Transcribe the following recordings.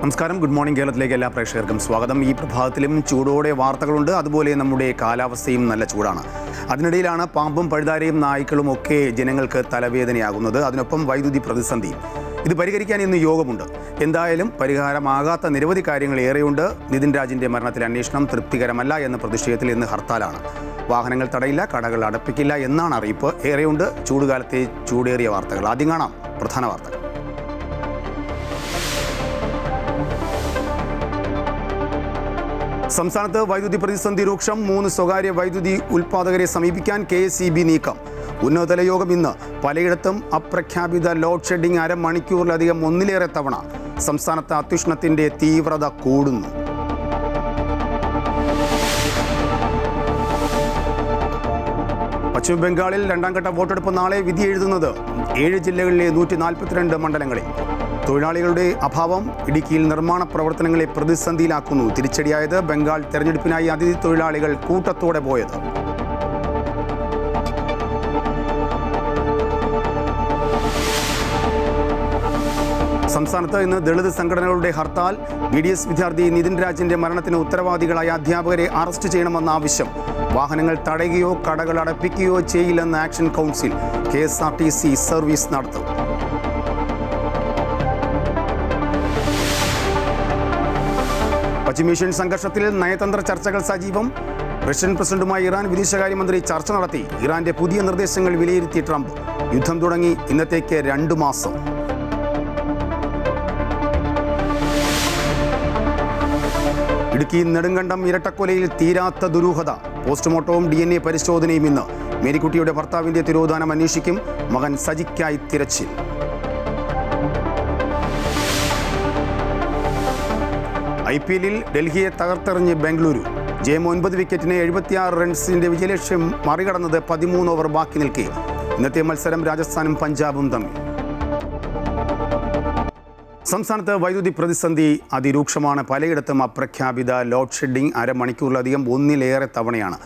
നമസ്കാരം. Good morning കേരളത്തിലേക്ക് എല്ലാ പ്രേക്ഷകർക്കും സ്വാഗതം. ഈ പ്രഭാതത്തിലും ചൂടോടെ വാർത്തകളുണ്ട്. അതുപോലെ നമ്മുടെ കാലാവസ്ഥയും നല്ല ചൂടാണ്. അതിനിടയിലാണ് പാമ്പും പഴുതാരയും നായ്ക്കളും ഒക്കെ ജനങ്ങൾക്ക് തലവേദനയാകുന്നത്. അതിനൊപ്പം വൈദ്യുതി പ്രതിസന്ധി. ഇത് പരിഹരിക്കാൻ ഇന്ന് യോഗമുണ്ട്. എന്തായാലും പരിഹാരമാകാത്ത നിരവധി കാര്യങ്ങൾ ഏറെയുണ്ട്. നിതിൻ രാജിൻ്റെ മരണത്തിലെ അന്വേഷണം തൃപ്തികരമല്ല എന്ന പ്രതിഷേധത്തിൽ ഇന്ന് ഹർത്താലാണ്. വാഹനങ്ങൾ തടയില്ല, കടകൾ അടപ്പിക്കില്ല എന്നാണ് അറിയിപ്പ്. ഏറെയുണ്ട് ചൂടുകാലത്തെ ചൂടേറിയ വാർത്തകൾ. ആദ്യം കാണാം പ്രധാന വാർത്തകൾ. സംസ്ഥാനത്ത് വൈദ്യുതി പ്രതിസന്ധി രൂക്ഷം. 3 സ്വകാര്യ വൈദ്യുതി ഉൽപ്പാദകരെ സമീപിക്കാൻ KSEB നീക്കം. ഉന്നതതല യോഗം ഇന്ന്. പലയിടത്തും അപ്രഖ്യാപിത ലോഡ് ഷെഡിംഗ് അരമണിക്കൂറിലധികം ഒന്നിലേറെ തവണ. സംസ്ഥാനത്ത് അത്യുഷ്ണത്തിന്റെ തീവ്രത കൂടുന്നു. പശ്ചിമ ബംഗാളിൽ 2ാം ഘട്ട വോട്ടെടുപ്പ് നാളെ. വിധി എഴുതുന്നത് 7 ജില്ലകളിലെ 142 മണ്ഡലങ്ങളിൽ. തൊഴിലാളികളുടെ അഭാവം ഇടുക്കിയിൽ നിർമ്മാണ പ്രവർത്തനങ്ങളെ പ്രതിസന്ധിയിലാക്കുന്നു. തിരിച്ചടിയായത് ബംഗാൾ തെരഞ്ഞെടുപ്പിനായി അതിഥി തൊഴിലാളികൾ കൂട്ടത്തോടെ പോയത്. സംസ്ഥാനത്ത് ഇന്ന് ദളിത് സംഘടനകളുടെ ഹർത്താൽ. BDS വിദ്യാർത്ഥി നിതിൻ രാജിന്റെ മരണത്തിന് ഉത്തരവാദികളായ അധ്യാപകരെ അറസ്റ്റ് ചെയ്യണമെന്ന ആവശ്യം. വാഹനങ്ങൾ തടയുകയോ കടകൾ അടപ്പിക്കുകയോ ചെയ്യില്ലെന്ന് ആക്ഷൻ കൗൺസിൽ. KSRTC സർവീസ് നടത്തും. പശ്ചിമേഷ്യൻ സംഘർഷത്തിൽ നയതന്ത്ര ചർച്ചകൾ സജീവം. റഷ്യൻ പ്രസിഡന്റുമായി ഇറാൻ വിദേശകാര്യമന്ത്രി ചർച്ച നടത്തി. ഇറാന്റെ പുതിയ നിർദ്ദേശങ്ങൾ വിലയിരുത്തി ട്രംപ്. യുദ്ധം തുടങ്ങി ഇന്നത്തേക്ക് 2 മാസം. ഇടുക്കി നെടുങ്കണ്ടം ഇരട്ടക്കൊലയിൽ തീരാത്ത ദുരൂഹത. പോസ്റ്റ്മോർട്ടവും DNA പരിശോധനയും ഇന്ന്. മേരിക്കുട്ടിയുടെ ഭർത്താവിന്റെ തിരോധാനം അന്വേഷിക്കും. മകൻ സജിക്കായി തിരച്ചിൽ. IPL-ൽ ഡൽഹിയെ തകർത്തെറിഞ്ഞ് ബംഗളൂരു. ജയം 9 വിക്കറ്റിന് 76 റൺസിന്റെ വിജയലക്ഷ്യം മറികടന്നത് 13 ഓവർ ബാക്കി നിൽക്കെ. ഇന്നത്തെ മത്സരം രാജസ്ഥാനും പഞ്ചാബും തമ്മിൽ. സംസ്ഥാനത്ത് വൈദ്യുതി പ്രതിസന്ധി അതിരൂക്ഷമാണ്. പലയിടത്തും അപ്രഖ്യാപിത ലോഡ് ഷെഡിംഗ് അരമണിക്കൂറിലധികം ഒന്നിലേറെ തവണയാണ്.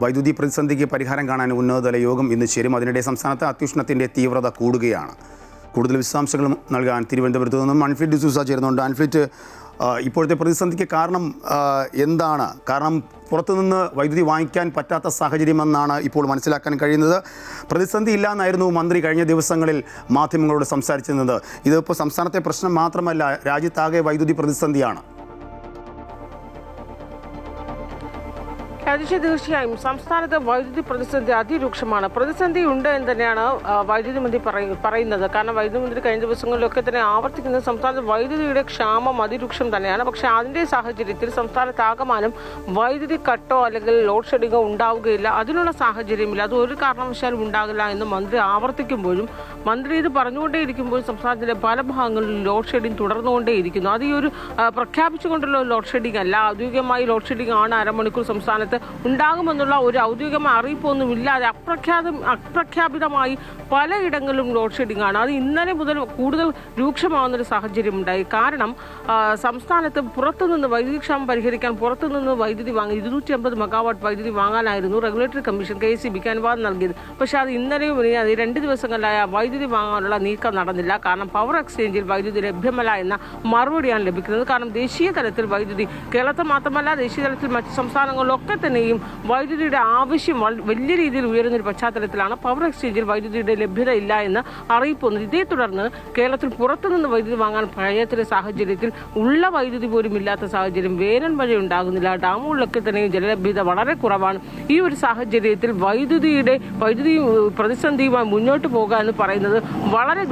വൈദ്യുതി പ്രതിസന്ധിക്ക് പരിഹാരം കാണാൻ ഉന്നതതല യോഗം ഇന്ന് ചേരും. അതിനിടെ സംസ്ഥാനത്ത് അത്യുഷ്ണത്തിന്റെ തീവ്രത കൂടുകയാണ്. കൂടുതൽ വിശദാംശങ്ങൾ നൽകാൻ തിരുവനന്തപുരത്ത് നിന്നും അൻഫ്ലിറ്റ് ഡിസൂസ ചേരുന്നുണ്ട്. അൻഫ്ലിറ്റ്, ഇപ്പോഴത്തെ പ്രതിസന്ധിക്ക് കാരണം എന്താണ്? കാരണം പുറത്തുനിന്ന് വൈദ്യുതി വാങ്ങിക്കാൻ പറ്റാത്ത സാഹചര്യമെന്നാണ് ഇപ്പോൾ മനസ്സിലാക്കാൻ കഴിയുന്നത്. പ്രതിസന്ധി ഇല്ലയെന്നായിരുന്നു മന്ത്രി കഴിഞ്ഞ ദിവസങ്ങളിൽ മാധ്യമങ്ങളോട് സംസാരിച്ചിരുന്നത്. ഇതിപ്പോൾ സംസ്ഥാനത്തെ പ്രശ്നം മാത്രമല്ല, രാജ്യത്താകെ വൈദ്യുതി പ്രതിസന്ധിയാണ്. തീർച്ചയായും സംസ്ഥാനത്ത് വൈദ്യുതി പ്രതിസന്ധി അതിരൂക്ഷമാണ്. പ്രതിസന്ധി ഉണ്ട് എന്ന് തന്നെയാണ് വൈദ്യുതി മന്ത്രി പറയുന്നത്. കാരണം വൈദ്യുതി മന്ത്രി കഴിഞ്ഞ ദിവസങ്ങളിലൊക്കെ തന്നെ ആവർത്തിക്കുന്നത് സംസ്ഥാനത്ത് വൈദ്യുതിയുടെ ക്ഷാമം അതിരൂക്ഷം തന്നെയാണ്. പക്ഷേ അതിൻ്റെ സാഹചര്യത്തിൽ സംസ്ഥാനത്താകമാനം വൈദ്യുതി കട്ടോ അല്ലെങ്കിൽ ലോഡ് ഷെഡിങ്ങോ ഉണ്ടാവുകയില്ല, അതിനുള്ള സാഹചര്യമില്ല, അത് ഒരു കാരണവശാലും ഉണ്ടാകില്ല എന്ന് മന്ത്രി ആവർത്തിക്കുമ്പോഴും മന്ത്രി ഇത് പറഞ്ഞുകൊണ്ടേയിരിക്കുമ്പോൾ സംസ്ഥാനത്തിൻ്റെ പല ഭാഗങ്ങളിലും ലോഡ് ഷെഡിങ് തുടർന്നുകൊണ്ടേയിരിക്കുന്നു. അത് ഈ ഒരു പ്രഖ്യാപിച്ചുകൊണ്ടുള്ള ലോഡ് ഷെഡിങ് അല്ല, ഔദ്യോഗികമായി ലോഡ് ഷെഡിങ് ആണ് അരമണിക്കൂർ സംസ്ഥാനത്ത് ഉണ്ടാകുമെന്നുള്ള ഒരു ഔദ്യോഗികമായ അറിയിപ്പൊന്നുമില്ലാതെ അപ്രഖ്യാപിതമായി പലയിടങ്ങളിലും ലോഡ് ഷെഡിംഗ് ആണ്. അത് ഇന്നലെ മുതൽ കൂടുതൽ രൂക്ഷമാകുന്നൊരു സാഹചര്യം ഉണ്ടായി. കാരണം സംസ്ഥാനത്ത് പുറത്തുനിന്ന് വൈദ്യുതി ക്ഷാമം പരിഹരിക്കാൻ പുറത്തുനിന്ന് വൈദ്യുതി വാങ്ങി 250 മെഗാവാട്ട് വൈദ്യുതി വാങ്ങാനായിരുന്നു റെഗുലേറ്ററി കമ്മീഷൻ KSEBക്ക് അനുവാദം നൽകിയത്. പക്ഷേ അത് ഇന്നലെയും 2 ദിവസങ്ങളിലായ വൈദ്യുതി വാങ്ങാനുള്ള നീക്കം നടന്നില്ല. കാരണം പവർ എക്സ്ചേഞ്ചിൽ വൈദ്യുതി ലഭ്യമല്ല എന്ന മറുപടിയാണ് ലഭിക്കുന്നത്. കാരണം ദേശീയ തലത്തിൽ വൈദ്യുതി, കേരളത്തിൽ മാത്രമല്ല ദേശീയ തലത്തിൽ മറ്റ് സംസ്ഥാനങ്ങളിലൊക്കെ തന്നെയും വൈദ്യുതിയുടെ ആവശ്യം വലിയ രീതിയിൽ ഉയരുന്നൊരു പശ്ചാത്തലത്തിലാണ് പവർ എക്സ്ചേഞ്ചിൽ വൈദ്യുതിയുടെ ലഭ്യത ഇല്ല എന്ന് അറിയിപ്പ് വന്നത്. ഇതേ തുടർന്ന് കേരളത്തിൽ പുറത്തുനിന്ന് വൈദ്യുതി വാങ്ങാൻ കഴിയാത്ത സാഹചര്യത്തിൽ ഉള്ള വൈദ്യുതി പോലും ഇല്ലാത്ത സാഹചര്യം, വേനൽ മഴ ഉണ്ടാകുന്നില്ല, ഡാമുകളിലൊക്കെ തന്നെയും ജലലഭ്യത വളരെ കുറവാണ്. ഈ ഒരു സാഹചര്യത്തിൽ വൈദ്യുതി പ്രതിസന്ധിയുമായി മുന്നോട്ട് പോകുക എന്ന് പറയുന്നത് വളരെ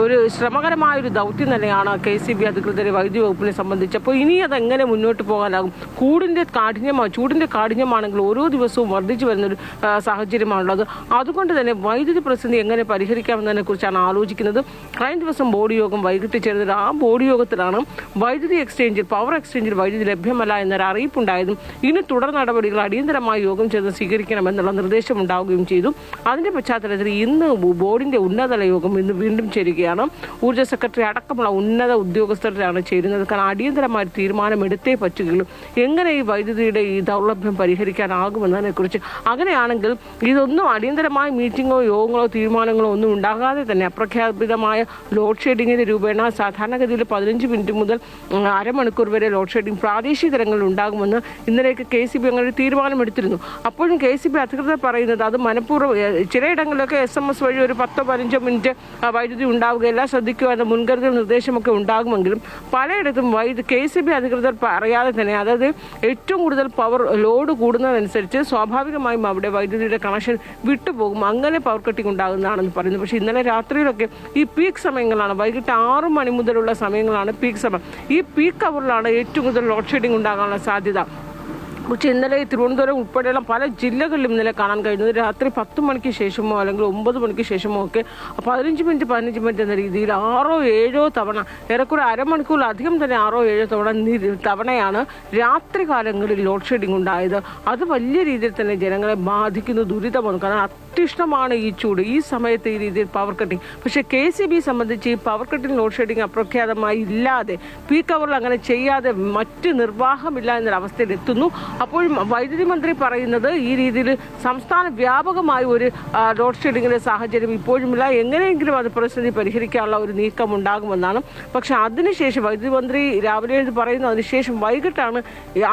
ഒരു ശ്രമകരമായൊരു ദൗത്യം തന്നെയാണ് KSEB അധികൃതരെ വൈദ്യുതി വകുപ്പിനെ സംബന്ധിച്ച്. അപ്പോൾ ഇനി അതെങ്ങനെ മുന്നോട്ട് പോകാനാകും? ചൂടിൻ്റെ കാഠിന്യമാണെങ്കിൽ ഓരോ ദിവസവും വർദ്ധിച്ചു വരുന്നൊരു സാഹചര്യമാണുള്ളത്. അതുകൊണ്ട് തന്നെ വൈദ്യുതി പ്രതിസന്ധി എങ്ങനെ പരിഹരിക്കാമെന്നതിനെ കുറിച്ചാണ് ആലോചിക്കുന്നത്. കഴിഞ്ഞ ദിവസം ബോർഡ് യോഗം വൈകിട്ട് ചേർന്നത്. ആ ബോർഡ് യോഗത്തിലാണ് വൈദ്യുതി എക്സ്ചേഞ്ചിൽ, പവർ എക്സ്ചേഞ്ചിൽ വൈദ്യുതി ലഭ്യമല്ല എന്നൊരു അറിയിപ്പുണ്ടായതും ഇനി തുടർ നടപടികൾ അടിയന്തരമായി യോഗം ചേർന്ന് സ്വീകരിക്കണമെന്നുള്ള നിർദ്ദേശം ഉണ്ടാവുകയും ചെയ്തു. അതിൻ്റെ പശ്ചാത്തലത്തിൽ ഇന്ന് ബോർഡിൻ്റെ ഉന്നതതല യോഗം ഇന്ന് വീണ്ടും ചേരുകയാണ്. ഊർജ്ജ സെക്രട്ടറി അടക്കമുള്ള ഉന്നത ഉദ്യോഗസ്ഥരാണ് ചേരുന്നത്. കാരണം അടിയന്തരമായ തീരുമാനം എടുത്തേ പറ്റുകയുള്ളൂ. എങ്ങനെ ഈ വൈദ്യുതിയുടെ ഈ ദൗർലഭ്യം പരിഹരിക്കാനാകുമെന്നതിനെക്കുറിച്ച്. അങ്ങനെയാണെങ്കിൽ ഇതൊന്നും അടിയന്തരമായ മീറ്റിങ്ങോ യോഗങ്ങളോ തീരുമാനങ്ങളോ ഒന്നും ഉണ്ടാകാതെ തന്നെ അപ്രഖ്യാപിതമായ ലോഡ് ഷെഡിങ്ങിൻ്റെ രൂപേണ സാധാരണഗതിയിൽ 15 മിനിറ്റ് മുതൽ അരമണിക്കൂർ വരെ ലോഡ് ഷെഡിങ് പ്രാദേശിക തലങ്ങളിൽ ഉണ്ടാകുമെന്ന് ഇന്നലേക്ക് KCB അങ്ങനെ ഒരു തീരുമാനമെടുത്തിരുന്നു. അപ്പോഴും KCB അധികൃതർ പറയുന്നത് അത് മനഃപൂർവ്വം ചിലയിടങ്ങളിലൊക്കെ SMS വഴി ഒരു 10-15 മിനിറ്റ് വൈദ്യുതി ഉണ്ടാവുകയില്ല, ശ്രദ്ധിക്കുക എന്ന മുൻകരുതൽ നിർദ്ദേശമൊക്കെ ഉണ്ടാകുമെങ്കിലും പലയിടത്തും KCB അധികൃതർ അറിയാതെ തന്നെ, അതായത് ഏറ്റവും കൂടുതൽ പവർ ലോഡ് കൂടുന്നതനുസരിച്ച് സ്വാഭാവികമായും അവിടെ വൈദ്യുതിയുടെ കണക്ഷൻ വിട്ടുപോകും, അങ്ങനെ പവർ കട്ടിങ് ഉണ്ടാകുന്നതാണെന്ന് പറയുന്നു. പക്ഷേ ഇന്നലെ രാത്രിയിലൊക്കെ ഈ പീക്ക് സമയങ്ങളാണ്, വൈകിട്ട് 6 മണി മുതലുള്ള സമയങ്ങളാണ് പീക്ക് സമയം. ഈ പീക്ക് അവറിലാണ് ഏറ്റവും കൂടുതൽ ലോഡ് ഷെഡിങ് ഉണ്ടാകാനുള്ള സാധ്യത. പക്ഷേ ഇന്നലെ തിരുവനന്തപുരം ഉൾപ്പെടെയുള്ള പല ജില്ലകളിലും ഇന്നലെ കാണാൻ കഴിയുന്നത് രാത്രി 10 മണിക്ക് ശേഷമോ അല്ലെങ്കിൽ 9 മണിക്ക് ശേഷമോ ഒക്കെ 15 മിനിറ്റ് എന്ന രീതിയിൽ 6-7 തവണ, ഏറെക്കുറെ അരമണിക്കൂറിലധികം തന്നെ 6-7 തവണയാണ് രാത്രി കാലങ്ങളിൽ ലോഡ് ഷെഡിങ് ഉണ്ടായത്. അത് വലിയ രീതിയിൽ തന്നെ ജനങ്ങളെ ബാധിക്കുന്ന ദുരിതമാണ്. കാരണം അത്യുഷ്ണമാണ് ഈ ചൂട്, ഈ സമയത്ത് ഈ രീതിയിൽ പവർ കട്ടിങ്. പക്ഷേ KCB സംബന്ധിച്ച് ഈ പവർ കട്ടിങ് ലോഡ് ഷെഡിങ് അപ്രഖ്യാതമായി ഇല്ലാതെ പീക്ക് അവറിൽ അങ്ങനെ ചെയ്യാതെ മറ്റ് നിർവാഹമില്ല എന്നൊരവസ്ഥയിൽ എത്തുന്നു. അപ്പോൾ വൈദ്യുതി മന്ത്രി പറയുന്നത് ഈ രീതിയിൽ സംസ്ഥാന വ്യാപകമായി ഒരു ലോഡ് ഷെഡിങ്ങിൻ്റെ സാഹചര്യം ഇപ്പോഴുമില്ല, എങ്ങനെയെങ്കിലും അത് പ്രതിസന്ധി പരിഹരിക്കാനുള്ള ഒരു നീക്കം ഉണ്ടാകുമെന്നാണ്. പക്ഷേ അതിനുശേഷം വൈദ്യുതി മന്ത്രി രാവിലെ പറയുന്നു, അതിനുശേഷം വൈകിട്ടാണ്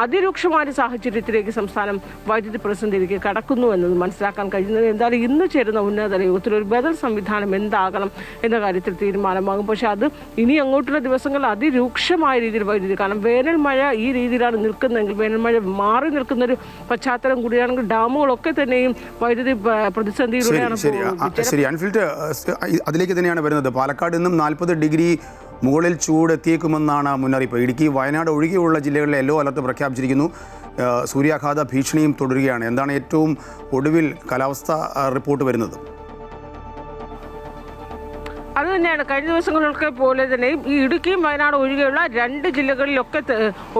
അതിരൂക്ഷമായ സാഹചര്യത്തിലേക്ക് സംസ്ഥാനം വൈദ്യുതി പ്രതിസന്ധിയിലേക്ക് കടക്കുന്നു എന്നത് മനസ്സിലാക്കാൻ കഴിയുന്നത്. എന്തായാലും ഇന്ന് ചേരുന്ന ഉന്നതതല യോഗത്തിൽ ഒരു ബദൽ സംവിധാനം എന്താകണം എന്ന കാര്യത്തിൽ തീരുമാനമാകും. പക്ഷെ അത് ഇനി അങ്ങോട്ടുള്ള ദിവസങ്ങളിൽ അതിരൂക്ഷമായ രീതിയിൽ വൈദ്യുതി, കാരണം വേനൽ മഴ ഈ രീതിയിലാണ് നിൽക്കുന്നതെങ്കിൽ, വേനൽ മഴ മാറി നിൽക്കുന്നൊരു പശ്ചാത്തലം കൂടിയാണെങ്കിൽ ഡാമുകളൊക്കെ തന്നെയും വൈദ്യുതി പ്രതിസന്ധിയിലൂടെയാണ്. ശരി അൻഫിൽറ്റ്, അതിലേക്ക് തന്നെയാണ് വരുന്നത്. പാലക്കാട് ഇന്നും 40 ഡിഗ്രി മുകളിൽ ചൂട് എത്തിയേക്കുമെന്നാണ് മുന്നറിയിപ്പ്. ഇടുക്കി, വയനാട് ഒഴികെയുള്ള ജില്ലകളിലെ യെല്ലോ അലർട്ട് പ്രഖ്യാപിച്ചിരിക്കുന്നു. സൂര്യാഘാത ഭീഷണിയും തുടരുകയാണ്. എന്താണ് ഏറ്റവും ഒടുവിൽ കാലാവസ്ഥ റിപ്പോർട്ട് വരുന്നത്? അത് തന്നെയാണ് കഴിഞ്ഞ ദിവസങ്ങളിലൊക്കെ പോലെ തന്നെ ഈ ഇടുക്കിയും വയനാട് ഒഴികെയുള്ള 2 ജില്ലകളിലൊക്കെ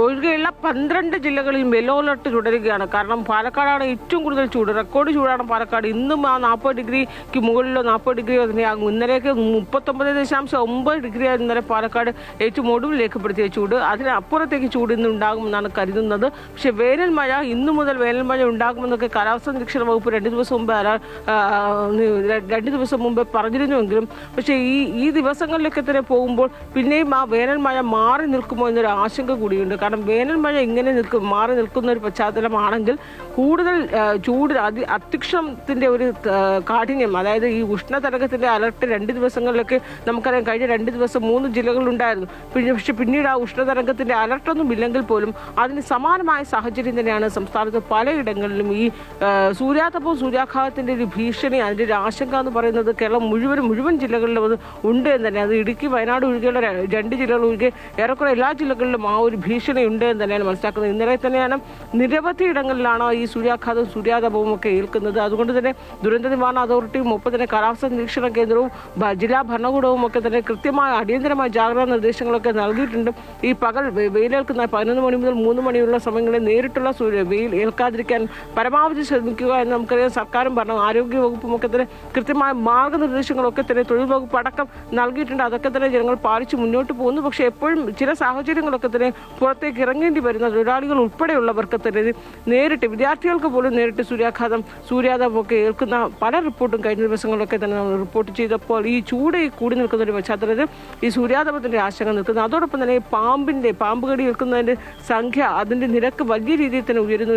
ഒഴികെയുള്ള 12 ജില്ലകളിൽ യെല്ലോ അലർട്ട് തുടരുകയാണ്. കാരണം പാലക്കാടാണ് ഏറ്റവും കൂടുതൽ ചൂട്, റെക്കോർഡ് ചൂടാണ് പാലക്കാട്. ഇന്നും ആ 40 ഡിഗ്രിക്ക് മുകളിലോ 40 ഡിഗ്രിയോ തന്നെയാകും. ഇന്നലേക്ക് 39.9 ഡിഗ്രിയാണ് ഇന്നലെ പാലക്കാട് ഏറ്റവും ഒടുവിൽ രേഖപ്പെടുത്തിയ ചൂട്. അതിനപ്പുറത്തേക്ക് ചൂട് ഇന്ന് ഉണ്ടാകുമെന്നാണ് കരുതുന്നത്. പക്ഷേ വേനൽ മഴ, ഇന്നു മുതൽ വേനൽ മഴ ഉണ്ടാകുമെന്നൊക്കെ കാലാവസ്ഥാ നിരീക്ഷണ വകുപ്പ് 2 ദിവസം മുമ്പ് പറഞ്ഞിരുന്നുവെങ്കിലും പക്ഷേ ഈ ദിവസങ്ങളിലൊക്കെ തന്നെ പോകുമ്പോൾ പിന്നെയും ആ വേനൽ മഴ മാറി നിൽക്കുമോ എന്നൊരു ആശങ്ക കൂടിയുണ്ട്. കാരണം വേനൽ മഴ ഇങ്ങനെ മാറി നിൽക്കുന്ന ഒരു പശ്ചാത്തലമാണെങ്കിൽ കൂടുതൽ ചൂട് അത്യുഷ്ണത്തിൻ്റെ ഒരു കാഠിന്യം, അതായത് ഈ ഉഷ്ണതരംഗത്തിൻ്റെ അലർട്ട് 2 ദിവസങ്ങളിലൊക്കെ നമുക്കറിയാം. കഴിഞ്ഞ 2 ദിവസം 3 ജില്ലകളിലുണ്ടായിരുന്നു. പക്ഷേ പിന്നീട് ആ ഉഷ്ണതരംഗത്തിൻ്റെ അലർട്ടൊന്നും ഇല്ലെങ്കിൽ പോലും അതിന് സമാനമായ സാഹചര്യം തന്നെയാണ് സംസ്ഥാനത്ത് പലയിടങ്ങളിലും. ഈ സൂര്യാതപവും സൂര്യാഘാതത്തിൻ്റെ ഒരു ഭീഷണി, അതിൻ്റെ ഒരു ആശങ്ക എന്ന് പറയുന്നത് കേരളം മുഴുവൻ ജില്ലകളിലും അത് ഉണ്ട് എന്ന് തന്നെ. അത് ഇടുക്കി, വയനാട് ഒഴികെയുള്ള 2 ജില്ലകൾ ഒഴികെ ഏറെക്കുറെ എല്ലാ ജില്ലകളിലും ആ ഒരു ഭീഷണി ഉണ്ട് എന്ന് തന്നെയാണ് മനസ്സിലാക്കുന്നത്. ഇന്നലെ തന്നെയാണ് നിരവധി ഇടങ്ങളിലാണ് ഈ സൂര്യാഘാതവും സൂര്യാതപവും ഒക്കെ ഏൽക്കുന്നത്. അതുകൊണ്ട് തന്നെ ദുരന്ത നിവാരണ അതോറിറ്റിയും ഒപ്പം തന്നെ കാലാവസ്ഥാ നിരീക്ഷണ കേന്ദ്രവും ജില്ലാ ഭരണകൂടവും ഒക്കെ തന്നെ കൃത്യമായ അടിയന്തരമായ ജാഗ്രതാ നിർദ്ദേശങ്ങളൊക്കെ നൽകിയിട്ടുണ്ട്. ഈ പകൽ വെയിലേൽക്കുന്ന 11 മണി മുതൽ 3 മണിയുള്ള സമയങ്ങളിൽ നേരിട്ടുള്ള വെയിൽ ഏൽക്കാതിരിക്കാൻ പരമാവധി ശ്രമിക്കുക എന്ന് നമുക്കറിയാം. സർക്കാരും ആരോഗ്യ വകുപ്പും ഒക്കെ തന്നെ കൃത്യമായ മാർഗനിർദ്ദേശങ്ങളൊക്കെ തന്നെ തൊഴിൽ വകുപ്പ് അടക്കം നൽകിയിട്ടുണ്ട്. അതൊക്കെ തന്നെ ജനങ്ങൾ പാലിച്ച് മുന്നോട്ട് പോകുന്നു. പക്ഷേ എപ്പോഴും ചില സാഹചര്യങ്ങളൊക്കെ തന്നെ പുറത്തേക്ക് ഇറങ്ങേണ്ടി വരുന്ന തൊഴിലാളികൾ ഉൾപ്പെടെയുള്ളവർക്ക് തന്നെ നേരിട്ട്, വിദ്യാർത്ഥികൾക്ക് പോലും നേരിട്ട് സൂര്യാഘാതം സൂര്യാതപമൊക്കെ ഏൽക്കുന്ന പല റിപ്പോർട്ടും കഴിഞ്ഞ ദിവസങ്ങളിലൊക്കെ തന്നെ നമ്മൾ റിപ്പോർട്ട് ചെയ്തപ്പോൾ ഈ ചൂട് കൂടി നിൽക്കുന്ന ഒരു പശ്ചാത്തലത്തിൽ ഈ സൂര്യാതപത്തിൻ്റെ ആശങ്ക നിൽക്കുന്നു. അതോടൊപ്പം തന്നെ പാമ്പ് കടി ഏൽക്കുന്നതിൻ്റെ സംഖ്യ, അതിൻ്റെ നിരക്ക് വലിയ രീതിയിൽ തന്നെ ഉയരുന്നു.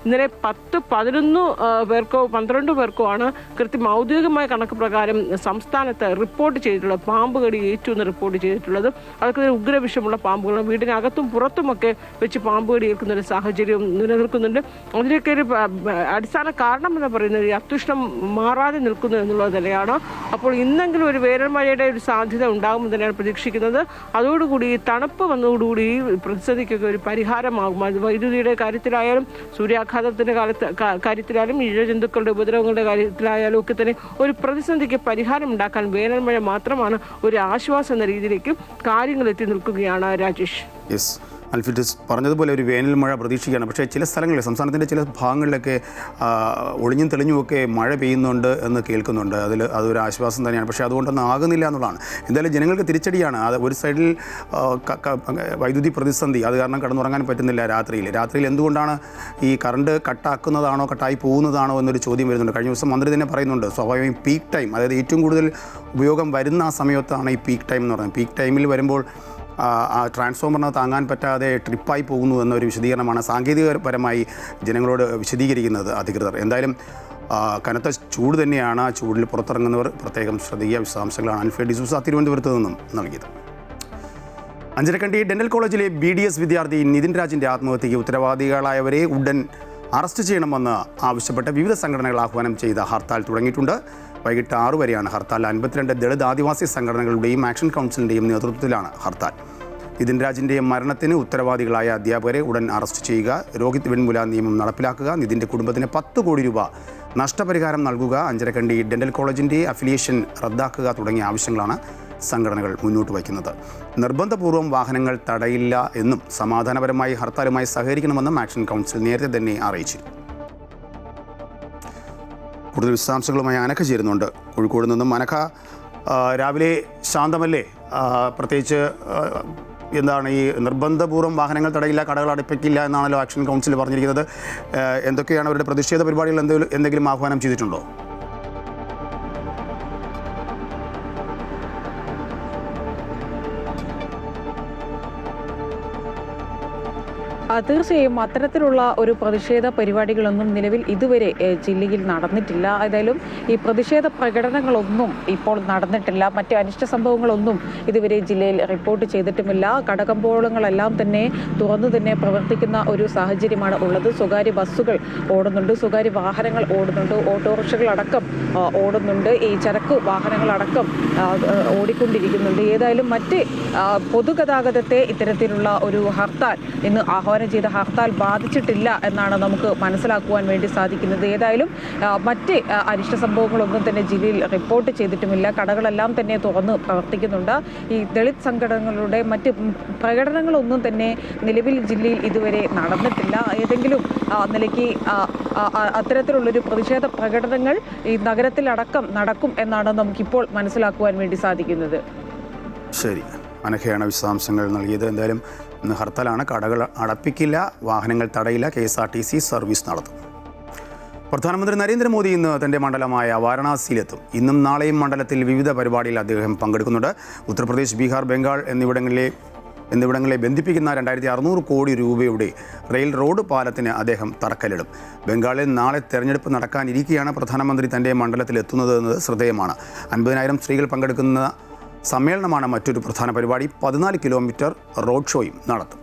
ഇന്നലെ 10-11 പേർക്കോ 12 പേർക്കോ ആണ് കൃത്യം ഔദ്യോഗികമായ കണക്ക് പ്രകാരം സംസ്ഥാനത്ത് റിപ്പോർട്ട് ചെയ്തിട്ടുള്ളത്, പാമ്പ് കടി ഏറ്റുമെന്ന് റിപ്പോർട്ട് ചെയ്തിട്ടുള്ളത്. അതൊക്കെ ഉഗ്രവിഷമുള്ള പാമ്പുകളാണ്. വീടിനകത്തും പുറത്തുമൊക്കെ വെച്ച് പാമ്പ് കടി ഏൽക്കുന്ന ഒരു സാഹചര്യം നിലനിൽക്കുന്നുണ്ട്. അതിനൊക്കെ ഒരു അടിസ്ഥാന കാരണം എന്ന് പറയുന്നത് ഈ അത്യുഷ്ണം മാറാതെ നിൽക്കുന്നു എന്നുള്ളത് തന്നെയാണ്. അപ്പോൾ ഇന്നെങ്കിലും ഒരു വേനൽ മഴയുടെ ഒരു സാധ്യത ഉണ്ടാകുമെന്ന് തന്നെയാണ് പ്രതീക്ഷിക്കുന്നത്. അതോടുകൂടി തണുപ്പ് വന്നതോടുകൂടി ഈ പ്രതിസന്ധിക്കൊക്കെ ഒരു പരിഹാരമാകും. അത് വൈദ്യുതിയുടെ കാര്യത്തിലായാലും സൂര്യാഘാതത്തിൻ്റെ കാര്യത്തിലായാലും ഇഴജന്തുക്കളുടെ ഉപദ്രവങ്ങളുടെ കാര്യത്തിലായാലും ഒക്കെ തന്നെ ഒരു പ്രതിസന്ധിക്ക് പരിഹാരം ഉണ്ടാക്കാൻ വേനൽ മഴ മാത്രമാണ് ഒരു ആശ്വാസം എന്ന രീതിയിലേക്ക് കാര്യങ്ങൾ എത്തി നിൽക്കുകയാണ്. രാജേഷ്. യെസ്, അൽഫിറ്റസ് പറഞ്ഞതുപോലെ ഒരു വേനൽ മഴ പ്രതീക്ഷിക്കുകയാണ്. പക്ഷേ ചില സ്ഥലങ്ങളിൽ, സംസ്ഥാനത്തിൻ്റെ ചില ഭാഗങ്ങളിലൊക്കെ ഒളിഞ്ഞും തെളിഞ്ഞുമൊക്കെ മഴ പെയ്യുന്നുണ്ട് എന്ന് കേൾക്കുന്നുണ്ട്. അതൊരു ആശ്വാസം തന്നെയാണ്. പക്ഷേ അതുകൊണ്ടൊന്നും ആകുന്നില്ല എന്നുള്ളതാണ്. എന്തായാലും ജനങ്ങൾക്ക് തിരിച്ചടിയാണ്. അത് ഒരു സൈഡിൽ വൈദ്യുതി പ്രതിസന്ധി, അത് കാരണം കടന്നുറങ്ങാൻ പറ്റുന്നില്ല രാത്രിയിൽ എന്തുകൊണ്ടാണ് ഈ കറണ്ട് കട്ടാക്കുന്നതാണോ കട്ടായി പോകുന്നതാണോ എന്നൊരു ചോദ്യം വരുന്നുണ്ട്. കഴിഞ്ഞ ദിവസം മന്ത്രി തന്നെ പറയുന്നുണ്ട്, സ്വാഭാവികം പീക്ക് ടൈം, അതായത് ഏറ്റവും കൂടുതൽ ഉപയോഗം വരുന്ന ആ സമയത്താണ് ഈ പീക്ക് ടൈം എന്ന് പറയുന്നത്. പീക്ക് ടൈമിൽ വരുമ്പോൾ ആ ട്രാൻസ്ഫോമറിന് താങ്ങാൻ പറ്റാതെ ട്രിപ്പായി പോകുന്നു എന്നൊരു വിശദീകരണമാണ് സാങ്കേതികപരമായി ജനങ്ങളോട് വിശദീകരിക്കുന്നത് അധികൃതർ. എന്തായാലും കനത്ത ചൂട് തന്നെയാണ്. ആ ചൂടിൽ പുറത്തിറങ്ങുന്നവർ പ്രത്യേകം ശ്രദ്ധിക്കുക. വിശദാംശങ്ങളാണ് ആൽഫ്രഡ് ഡിസൂസ തിരുവനന്തപുരത്ത് നിന്നും നൽകിയത്. അഞ്ചരക്കണ്ടി ഡെന്റൽ കോളേജിലെ BDS വിദ്യാർത്ഥി നിതിൻ രാജിൻ്റെ ആത്മഹത്യയ്ക്ക് ഉത്തരവാദികളായവരെ ഉടൻ അറസ്റ്റ് ചെയ്യണമെന്ന് ആവശ്യപ്പെട്ട് വിവിധ സംഘടനകൾ ആഹ്വാനം ചെയ്ത ഹർത്താൽ തുടങ്ങിയിട്ടുണ്ട്. വൈകിട്ട് 6 വരെയാണ് ഹർത്താൽ. 52 ദളിത് ആദിവാസി സംഘടനകളുടെയും ആക്ഷൻ കൗൺസിലിൻ്റെയും നേതൃത്വത്തിലാണ് ഹർത്താൽ. നിതിൻ രാജിൻ്റെ മരണത്തിന് ഉത്തരവാദികളായ അധ്യാപകരെ ഉടൻ അറസ്റ്റ് ചെയ്യുക, രോഹിത് വെൺമുല നിയമം നടപ്പിലാക്കുക, നിതിൻ്റെ കുടുംബത്തിന് 10 കോടി രൂപ നഷ്ടപരിഹാരം നൽകുക, അഞ്ചരക്കണ്ടി ഡെന്റൽ കോളേജിൻ്റെ അഫിലിയേഷൻ റദ്ദാക്കുക തുടങ്ങിയ ആവശ്യങ്ങളാണ് സംഘടനകൾ മുന്നോട്ട് വയ്ക്കുന്നത്. നിർബന്ധപൂർവ്വം വാഹനങ്ങൾ തടയില്ല എന്നും സമാധാനപരമായി ഹർത്താലുമായി സഹകരിക്കണമെന്നും ആക്ഷൻ കൗൺസിൽ നേരത്തെ തന്നെ അറിയിച്ചു. കൂടുതൽ വിശദാംശങ്ങളുമായി അനഘ ചേരുന്നുണ്ട് കോഴിക്കോട് നിന്നും. അനഘ, രാവിലെ ശാന്തമല്ലേ? പ്രത്യേകിച്ച് എന്താണ് ഈ നിർബന്ധപൂർവ്വം വാഹനങ്ങൾ തടയില്ല, കടകൾ അടപ്പിക്കില്ല എന്നാണല്ലോ ആക്ഷൻ കൗൺസിൽ പറഞ്ഞിരിക്കുന്നത്. എന്തൊക്കെയാണ് അവരുടെ പ്രതിഷേധ പരിപാടികൾ? എന്തെങ്കിലും ആഹ്വാനം ചെയ്തിട്ടുണ്ടോ? തീർച്ചയായും അത്തരത്തിലുള്ള ഒരു പ്രതിഷേധ പരിപാടികളൊന്നും നിലവിൽ ഇതുവരെ ജില്ലയിൽ നടന്നിട്ടില്ല. ഏതായാലും ഈ പ്രതിഷേധ പ്രകടനങ്ങളൊന്നും ഇപ്പോൾ നടന്നിട്ടില്ല. മറ്റ് അനിഷ്ട സംഭവങ്ങളൊന്നും ഇതുവരെ ജില്ലയിൽ റിപ്പോർട്ട് ചെയ്തിട്ടുമില്ല. കടകമ്പോളങ്ങളെല്ലാം തന്നെ തുറന്നു തന്നെ പ്രവർത്തിക്കുന്ന ഒരു സാഹചര്യമാണ് ഉള്ളത്. സ്വകാര്യ ബസ്സുകൾ ഓടുന്നുണ്ട്, സ്വകാര്യ വാഹനങ്ങൾ ഓടുന്നുണ്ട്, ഓട്ടോറിക്ഷകളടക്കം ഓടുന്നുണ്ട്, ഈ ചരക്ക് വാഹനങ്ങളടക്കം ഓടിക്കൊണ്ടിരിക്കുന്നുണ്ട്. ഏതായാലും മറ്റ് പൊതുഗതാഗതത്തെ ഇത്തരത്തിലുള്ള ഒരു ഹർത്താൽ ഇന്ന് ആഹ്വാനം ചെയ്ത ഹർത്താൽ ബാധിച്ചിട്ടില്ല എന്നാണ് നമുക്ക് മനസ്സിലാക്കുവാൻ വേണ്ടി സാധിക്കുന്നത്. ഏതായാലും മറ്റ് അനിഷ്ട സംഭവങ്ങളൊന്നും തന്നെ ജില്ലയിൽ റിപ്പോർട്ട് ചെയ്തിട്ടുമില്ല. കടകളെല്ലാം തന്നെ തുറന്ന് പ്രവർത്തിക്കുന്നുണ്ട്. ഈ ദളിത് സംഘടനകളുടെ മറ്റ് പ്രകടനങ്ങളൊന്നും തന്നെ നിലവിൽ ജില്ലയിൽ ഇതുവരെ നടന്നിട്ടില്ല. ഏതെങ്കിലും നിലയ്ക്ക് അത്തരത്തിലുള്ളൊരു പ്രതിഷേധ പ്രകടനങ്ങൾ ഈ നഗരത്തിലടക്കം നടക്കും എന്നാണ് നമുക്കിപ്പോൾ മനസ്സിലാക്കുവാൻ വേണ്ടി സാധിക്കുന്നത്. ശരി, അനഘയാണ് വിശദാംശങ്ങൾ നൽകിയത്. എന്തായാലും ഇന്ന് ഹർത്താലാണ്. കടകൾ അടപ്പിക്കില്ല, വാഹനങ്ങൾ തടയില്ല, KSRTC സർവീസ് നടത്തും. പ്രധാനമന്ത്രി നരേന്ദ്രമോദി ഇന്ന് തൻ്റെ മണ്ഡലമായ വാരണാസിയിലെത്തും. ഇന്നും നാളെയും മണ്ഡലത്തിൽ വിവിധ പരിപാടിയിൽ അദ്ദേഹം പങ്കെടുക്കുന്നുണ്ട്. ഉത്തർപ്രദേശ്, ബീഹാർ, ബംഗാൾ എന്നിവിടങ്ങളെ ബന്ധിപ്പിക്കുന്ന 2600 കോടി രൂപയുടെ റെയിൽ റോഡ് പാലത്തിന് അദ്ദേഹം തറക്കല്ലിടും. ബംഗാളിൽ നാളെ തെരഞ്ഞെടുപ്പ് നടക്കാനിരിക്കെയാണ് പ്രധാനമന്ത്രി തൻ്റെ മണ്ഡലത്തിൽ എത്തുന്നത് എന്നത് ശ്രദ്ധേയമാണ്. 50,000 സ്ത്രീകൾ പങ്കെടുക്കുന്ന സമ്മേളനമാണ് മറ്റൊരു പ്രധാന പരിപാടി. 14 കിലോമീറ്റർ റോഡ് ഷോയും നടത്തും.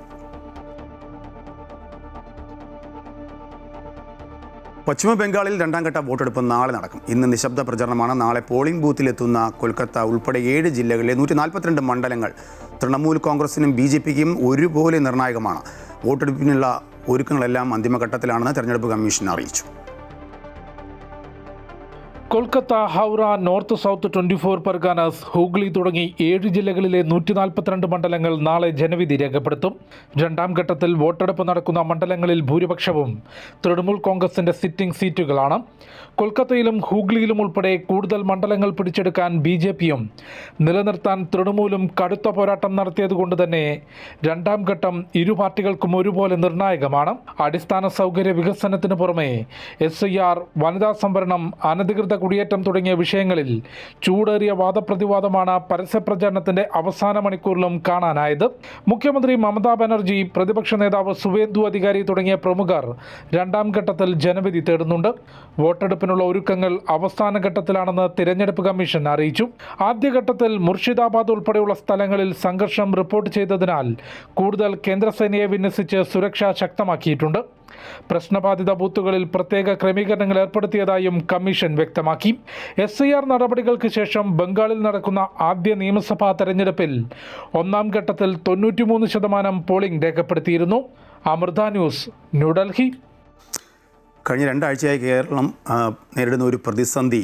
പശ്ചിമ ബംഗാളിൽ 2ാം ഘട്ട വോട്ടെടുപ്പ് നാളെ നടക്കും. ഇന്ന് നിശബ്ദ പ്രചരണമാണ്. നാളെ പോളിംഗ് ബൂത്തിലെത്തുന്ന കൊൽക്കത്ത ഉൾപ്പെടെ 7 ജില്ലകളിലെ 142 മണ്ഡലങ്ങൾ തൃണമൂൽ കോൺഗ്രസിനും BJPക്കും ഒരുപോലെ നിർണായകമാണ്. വോട്ടെടുപ്പിനുള്ള ഒരുക്കങ്ങളെല്ലാം അന്തിമഘട്ടത്തിലാണെന്ന് തെരഞ്ഞെടുപ്പ് കമ്മീഷൻ അറിയിച്ചു. കൊൽക്കത്ത, ഹൗറ, നോർത്ത് സൗത്ത് 24 പർഗാനാസ്, ഹൂഗ്ലി തുടങ്ങി 7 ജില്ലകളിലെ 142 മണ്ഡലങ്ങൾ നാളെ ജനവിധി രേഖപ്പെടുത്തും. 2ാം ഘട്ടത്തിൽ വോട്ടെടുപ്പ് നടക്കുന്ന മണ്ഡലങ്ങളിൽ ഭൂരിപക്ഷവും തൃണമൂൽ കോൺഗ്രസിന്റെ സിറ്റിംഗ് സീറ്റുകളാണ്. കൊൽക്കത്തയിലും ഹൂഗ്ലിയിലും ഉൾപ്പെടെ കൂടുതൽ മണ്ഡലങ്ങൾ പിടിച്ചെടുക്കാൻ BJPയും നിലനിർത്താൻ തൃണമൂലും കടുത്ത പോരാട്ടം നടത്തിയതുകൊണ്ട് തന്നെ 2ാം ഘട്ടം ഇരു പാർട്ടികൾക്കും ഒരുപോലെ നിർണായകമാണ്. അടിസ്ഥാന സൗകര്യ വികസനത്തിന് പുറമെ SIR, വനിതാ സംവരണം, അനധികൃത കുടിയേറ്റം തുടങ്ങിയ വിഷയങ്ങളിൽ ചൂടേറിയ വാദപ്രതിവാദമാണ് പരസ്യപ്രചാരണത്തിന്റെ അവസാന മണിക്കൂറിലും കാണാനായത്. മുഖ്യമന്ത്രി മമതാ ബാനർജി, പ്രതിപക്ഷ നേതാവ് സുവേന്ദു അധികാരി തുടങ്ങിയ പ്രമുഖർ 2ാം ഘട്ടത്തിൽ ജനവിധി തേടുന്നുണ്ട്. വോട്ടെടുപ്പിനുള്ള ഒരുക്കങ്ങൾ അവസാന ഘട്ടത്തിലാണെന്ന് തിരഞ്ഞെടുപ്പ് കമ്മീഷൻ അറിയിച്ചു. ആദ്യഘട്ടത്തിൽ മുർഷിദാബാദ് ഉൾപ്പെടെയുള്ള സ്ഥലങ്ങളിൽ സംഘർഷം റിപ്പോർട്ട് ചെയ്തതിനാൽ കൂടുതൽ കേന്ദ്രസേനയെ വിന്യസിച്ച് സുരക്ഷ ശക്തമാക്കിയിട്ടുണ്ട്. പ്രശ്നബാധിത ബൂത്തുകളിൽ പ്രത്യേക ക്രമീകരണങ്ങൾ ഏർപ്പെടുത്തിയതായും കമ്മീഷൻ വ്യക്തമാക്കി. SIR നടപടികൾക്ക് ശേഷം ബംഗാളിൽ നടക്കുന്ന ആദ്യ നിയമസഭാ തെരഞ്ഞെടുപ്പിൽ 1ാം ഘട്ടത്തിൽ 93% പോളിംഗ് രേഖപ്പെടുത്തിയിരുന്നു. അമൃത ന്യൂസ്, ന്യൂഡൽഹി. കഴിഞ്ഞ 2 ആഴ്ചയായി കേരളം നേരിടുന്ന ഒരു പ്രതിസന്ധി